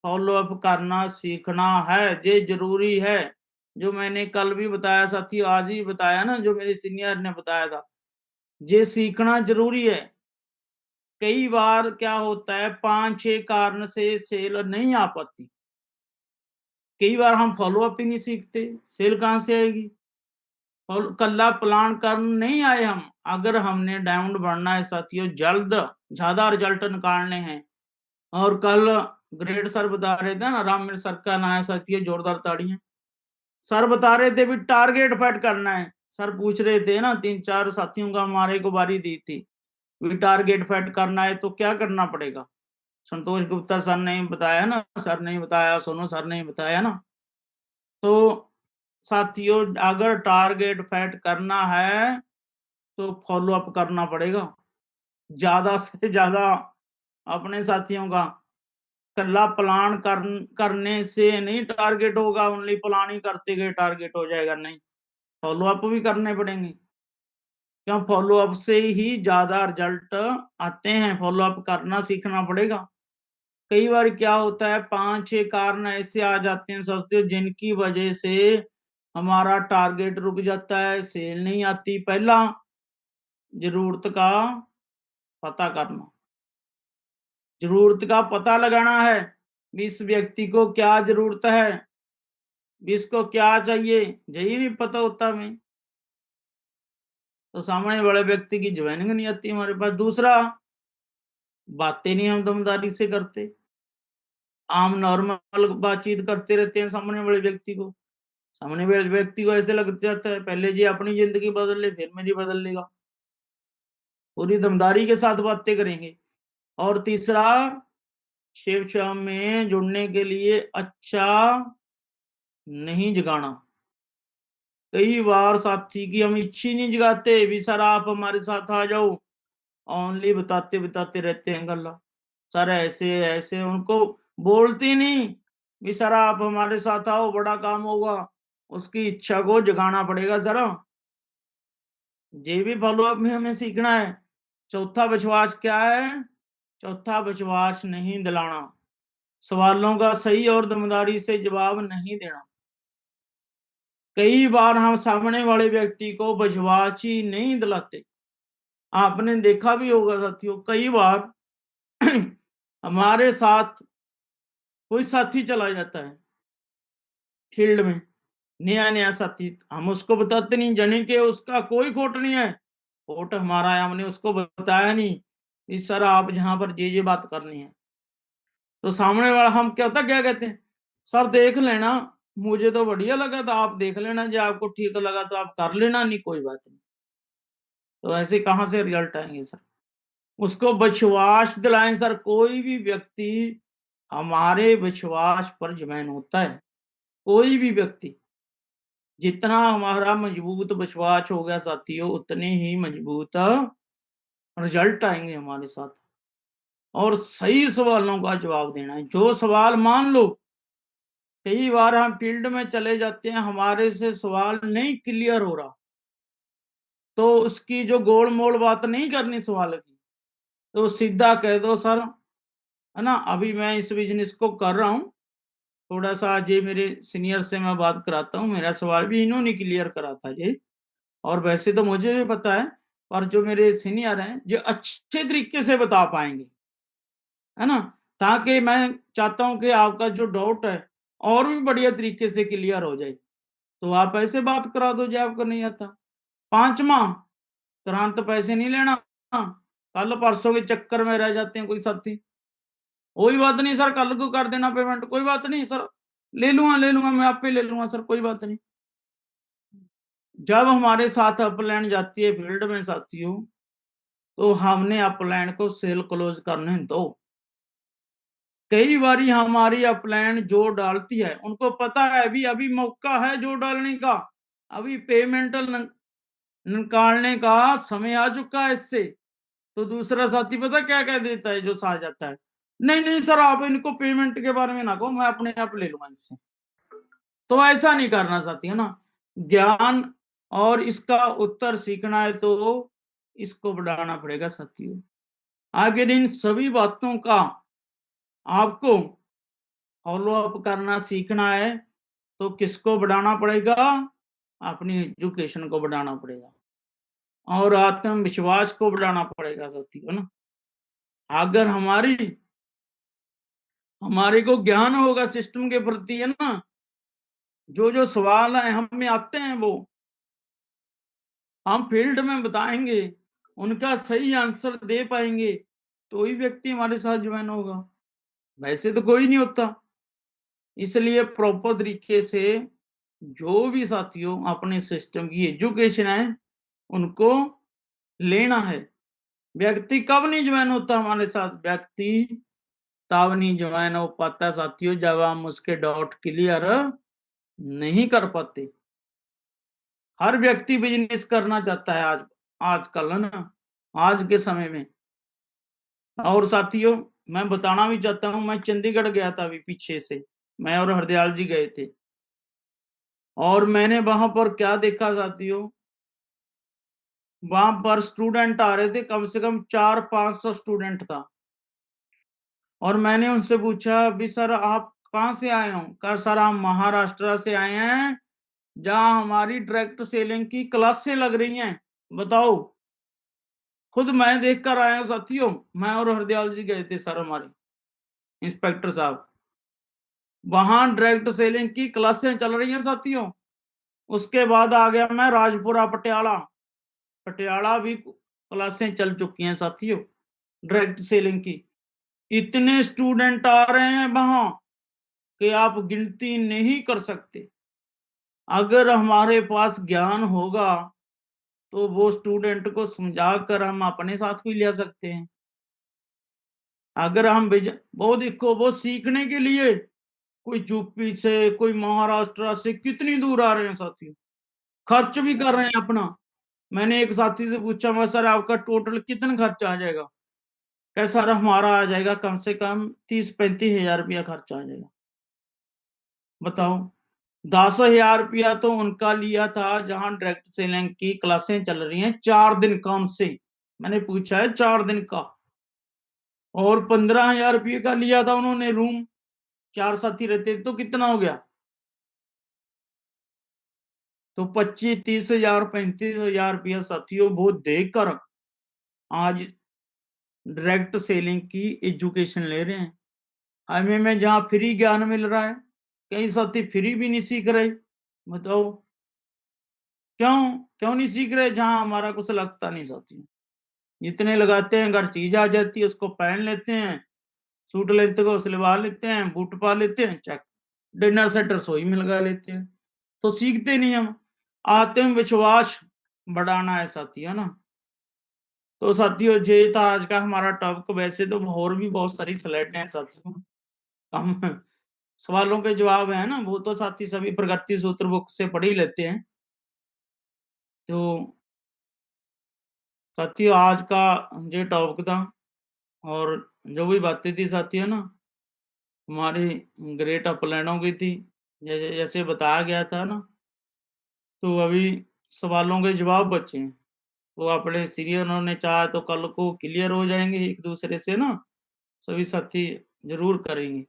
फॉलो अप करना सीखना है, ये जरूरी है। जो मैंने कल भी बताया साथियों, आज ही बताया ना, जो मेरे सीनियर ने बताया था, ये सीखना जरूरी है। कई बार क्या होता है, 5-6 कारण से सेल नहीं आ पाती, कई बार हम फॉलो अप ही नहीं सीखते, सेल कहां से आएगी? और कल्ला प्लान कर नहीं आए हम, अगर हमने डायमंड बढ़ना है साथियों, जल्द ज्यादा रिजल्ट निकालने हैं। और कल ग्रेड सर बता रहे थे ना, राम सर का नाम है साथियों, जोरदार ताड़ियां। सर बता रहे थे भी टारगेट फेट करना है, सर पूछ रहे थे ना, 3-4 साथियों का हमारे को बारी दी थी, भी टारगेट फेट करना है तो क्या करना पड़ेगा। संतोष गुप्ता सर ने बताया ना, सर ने बताया, सोनू सर ने बताया ना। तो साथियों अगर टारगेट फेट करना है तो फॉलो अप करना पड़ेगा ज्यादा से ज्यादा अपने साथियों का। कल्ला प्लान करने से नहीं टारगेट होगा, ओनली प्लान ही करते गए टारगेट हो जाएगा, नहीं, फॉलो अप भी करने पड़ेंगे। क्यों, फॉलो अप से ही ज्यादा रिजल्ट आते हैं, फॉलो अप करना सीखना पड़ेगा। कई बार क्या होता है, 5-6 कारण ऐसे आ जाते हैं साथियों जिनकी वजह से हमारा टारगेट रुक जाता है, सेल नहीं आती। पहला, जरूरत का पता करना, जरूरत का पता लगाना है, इस व्यक्ति को क्या जरूरत है, इसको क्या चाहिए, यही नहीं पता होता हमें, तो सामने वाले व्यक्ति की ज्वाइनिंग नहीं आती हमारे पास। दूसरा, बातें नहीं हम दमदारी से करते, आम नॉर्मल बातचीत करते रहते हैं सामने वाले व्यक्ति को, सामने वाले व्यक्ति को ऐसे लग जाता है पहले जी अपनी जिंदगी बदल ले फिर मेरी बदल लेगा, पूरी दमदारी के साथ बातें करेंगे। और तीसरा, शिव शाम में जुड़ने के लिए अच्छा नहीं जगाना। कई बार साथी की हम इच्छा नहीं जगाते भी, सर आप हमारे साथ आ जाओ, ओनली बताते बताते रहते हैं गल्ला, सर ऐसे ऐसे, उनको बोलते नहीं भी सर आप हमारे साथ आओ बड़ा काम होगा, उसकी इच्छा को जगाना पड़ेगा जरा, ये भी फॉलो अप में हमें सीखना है। चौथा विश्वास क्या है? चौथा विश्वास नहीं दिलाना, सवालों का सही और दमदारी से जवाब नहीं देना। कई बार हम सामने वाले व्यक्ति को विश्वास ही नहीं दिलाते, आपने देखा भी होगा साथियों, कई बार हमारे साथ कोई साथी चला जाता है फील्ड में, नया नया साथी, हम उसको बताते नहीं, जाने के उसका कोई खोट नहीं है, खोट हमारा है, हमने उसको बताया नहीं, कि सर आप यहाँ पर ये बात करनी है, तो सामने वाला हम क्या कहते हैं, सर देख लेना, मुझे तो बढ़िया लगा था, आप देख लेना, जो आपको ठीक लगा तो आप कर लेना, नहीं कोई बात नहीं। तो ऐसे कहाँ से रिजल्ट आएंगे सर? उसको विश्वास दिलाएं सर। कोई भी व्यक्ति हमारे विश्वास पर जमीन होता है, कोई भी व्यक्ति, जितना हमारा मजबूत विश्वास हो गया साथियों, उतने ही मजबूत रिजल्ट आएंगे हमारे साथ। और सही सवालों का जवाब देना है। जो सवाल, मान लो कई बार हम फील्ड में चले जाते हैं, हमारे से सवाल नहीं क्लियर हो रहा, तो उसकी जो गोल मोल बात नहीं करनी सवाल की, तो सीधा कह दो सर, है ना, अभी मैं इस बिजनेस को कर रहा हूँ, थोड़ा सा आज ये मेरे सीनियर से मैं बात कराता हूँ, मेरा सवाल भी इन्होंने क्लियर करा था ये, और वैसे तो मुझे भी पता है, पर जो मेरे सीनियर हैं जो अच्छे तरीके से बता पाएंगे, है ना, ताकि मैं चाहता हूं कि आपका जो डाउट है और भी बढ़िया तरीके से क्लियर हो जाए, तो आप ऐसे बात करा दो जो आपको नहीं आता। पांचवा, तुरंत पैसे नहीं लेना। कल परसों के चक्कर में रह जाते हैं कोई साथी, कोई बात नहीं सर, कल को कर देना पेमेंट, कोई बात नहीं सर, ले लूंगा मैं, आप पे ले लूंगा सर, कोई बात नहीं। जब हमारे साथ अपलाइन जाती है फील्ड में साथियों, तो हमने अपलाइन को सेल क्लोज करने दो। कई बारी हमारी अपलाइन जो डालती है, उनको पता है अभी अभी मौका है जो डालने का, अभी पेमेंट निकालने का समय आ चुका है इससे, तो दूसरा साथी पता क्या कह देता है जो सा जाता है, नहीं नहीं सर आप इनको पेमेंट के बारे में ना कहो, मैं अपने आप ले लूंगा इससे। तो ऐसा नहीं करना साथी, है ना। ज्ञान और इसका उत्तर सीखना है तो इसको बढ़ाना पड़ेगा साथियों। आखिर इन सभी बातों का आपको फॉलो अप करना सीखना है, तो किसको बढ़ाना पड़ेगा? अपनी एजुकेशन को बढ़ाना पड़ेगा और आत्मविश्वास को बढ़ाना पड़ेगा साथियों, ना। अगर हमारे को ज्ञान होगा सिस्टम के प्रति, है ना, जो जो सवाल है हमें आते हैं वो हम फील्ड में बताएंगे, उनका सही आंसर दे पाएंगे, तो ही व्यक्ति हमारे साथ ज्वाइन होगा, वैसे तो कोई नहीं होता। इसलिए प्रॉपर तरीके से जो भी साथियों अपने सिस्टम की एजुकेशन है उनको लेना है। व्यक्ति कब नहीं ज्वाइन होता हमारे साथ? व्यक्ति तब नहीं ज्वाइन हो पाता साथियों जब हम उसके डाउट क्लियर नहीं कर पाते। हर व्यक्ति बिजनेस करना चाहता है आजकल, है ना, आज के समय में। और साथियों मैं बताना भी चाहता हूं, मैं चंडीगढ़ गया था अभी पीछे से, मैं और हरदयाल जी गए थे, और मैंने वहां पर क्या देखा साथियों, वहां पर स्टूडेंट आ रहे थे, कम से कम 400-500 स्टूडेंट था। और मैंने उनसे पूछा अभी सर आप कहाँ से आए हो? कहा सर हम महाराष्ट्र से आए हैं, जहाँ हमारी डायरेक्ट सेलिंग की क्लासें लग रही हैं। बताओ, खुद मैं देख कर आया हूँ साथियों, मैं और हरदयाल जी गए थे सर, हमारे इंस्पेक्टर साहब, वहां डायरेक्ट सेलिंग की क्लासें चल रही हैं साथियों। उसके बाद आ गया मैं राजपुरा पटियाला, पटियाला भी क्लासें चल चुकी हैं साथियों डायरेक्ट सेलिंग की। इतने स्टूडेंट आ रहे हैं वहां कि आप गिनती नहीं कर सकते। अगर हमारे पास ज्ञान होगा तो वो स्टूडेंट को समझाकर हम अपने साथ भी ले सकते हैं। अगर हम वो देखो, वो सीखने के लिए कोई यूपी से, कोई महाराष्ट्र से कितनी दूर आ रहे हैं साथियों, खर्च भी कर रहे हैं अपना। मैंने एक साथी से पूछा, मैं सर आपका टोटल कितना खर्च आ जाएगा? कह सर हमारा आ जाएगा कम से कम 30-35 हजार रुपया खर्च आ जाएगा। बताओ, 10 हजार रुपया तो उनका लिया था जहां डायरेक्ट सेलिंग की क्लासें चल रही हैं 4 दिन कम से, मैंने पूछा है 4 दिन का। और 15 हजार रुपये का लिया था उन्होंने रूम, 4 साथी रहते तो कितना हो गया? तो 25-30 हजार, 35 हजार रुपया साथियों वो देकर आज डायरेक्ट सेलिंग की एजुकेशन ले रहे हैं। हमें में जहाँ फ्री ज्ञान मिल रहा है, कई साथी फ्री भी नहीं सीख रहे। बताओ क्यों क्यों नहीं सीख रहे? जहां हमारा कुछ लगता नहीं साथी। जितने लगाते हैं घर चीज आ जाती है, उसको पहन लेते हैं, सूट लेते को सिलवा लेते हैं, बूट पा लेते हैं, चेक, डिनर सेट रसोई में लगा लेते हैं। तो सीखते नहीं हम। आत्मविश्वास बढ़ाना है साथियों ना। तो साथियों ये था आज का हमारा टॉपिक। वैसे तो और भी बहुत सारी स्लाइडें हैं साथियों, हम सवालों के जवाब है ना, वो तो साथी सभी प्रगति सूत्र बुक से पढ़ ही लेते हैं। तो साथियों आज का ये टॉपिक था, और जो भी बातें थी साथियों ना हमारी ग्रेट अपलैंडों की थी, जैसे जैसे बताया गया था ना। तो अभी सवालों के जवाब बचे हैं, तो अपने सीरियल उन्होंने चाहा तो कल को क्लियर हो जाएंगे एक दूसरे से ना, सभी साथी जरूर करेंगे,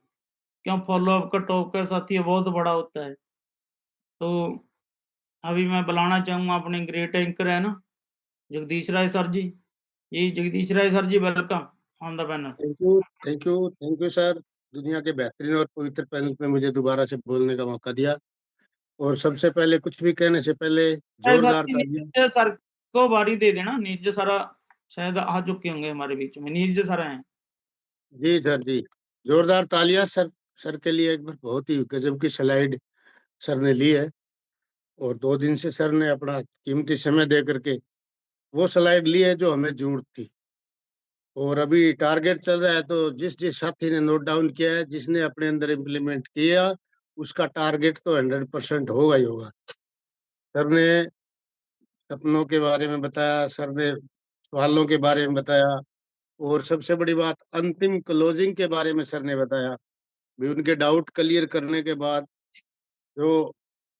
क्यों फॉलो अप का टॉपिक साथी बहुत बड़ा होता है। तो अभी मैं बुलाना चाहूंगा अपने ग्रेट एंकर है ना जगदीश राय सर जी। ये Jagdish Rai sir ji, welcome on the panel. Thank you, thank you, thank you sir. दुनिया के बेहतरीन और पवित्र पैनल पे मुझे दोबारा से बोलने का मौका दिया। और सबसे पहले कुछ भी कहने से पहले सर जोरदार जी, तालियां। नीरज सर को बारी दे देना। नीरज सर शायद आ चुके होंगे हमारे बीच में। नीरज सर हैं। जी सर जी, जोरदार तालियां सर। सर के लिए एक बार बहुत ही गजब की स्लाइड सर ने ली है। और 2 दिन से सर ने अपना कीमती समय दे करके वो स्लाइड ली है जो हमें जरूरत थी। और अभी टारगेट चल रहा है, तो जिस जिस साथी ने नोट डाउन किया है, जिसने अपने अंदर इम्प्लीमेंट किया, उसका टारगेट तो 100% होगा ही होगा। सर ने सपनों के बारे में बताया, सर ने सवालों के बारे में बताया, और सबसे बड़ी बात अंतिम क्लोजिंग के बारे में सर ने बताया। भी उनके डाउट क्लियर करने के बाद जो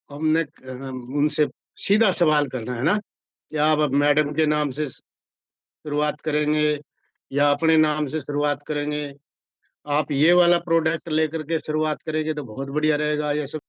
हमने उनसे सीधा सवाल करना है ना, कि आप अब मैडम के नाम से शुरुआत करेंगे या अपने नाम से शुरुआत करेंगे, आप ये वाला प्रोडक्ट लेकर के शुरुआत करेंगे तो बहुत बढ़िया रहेगा, ये सब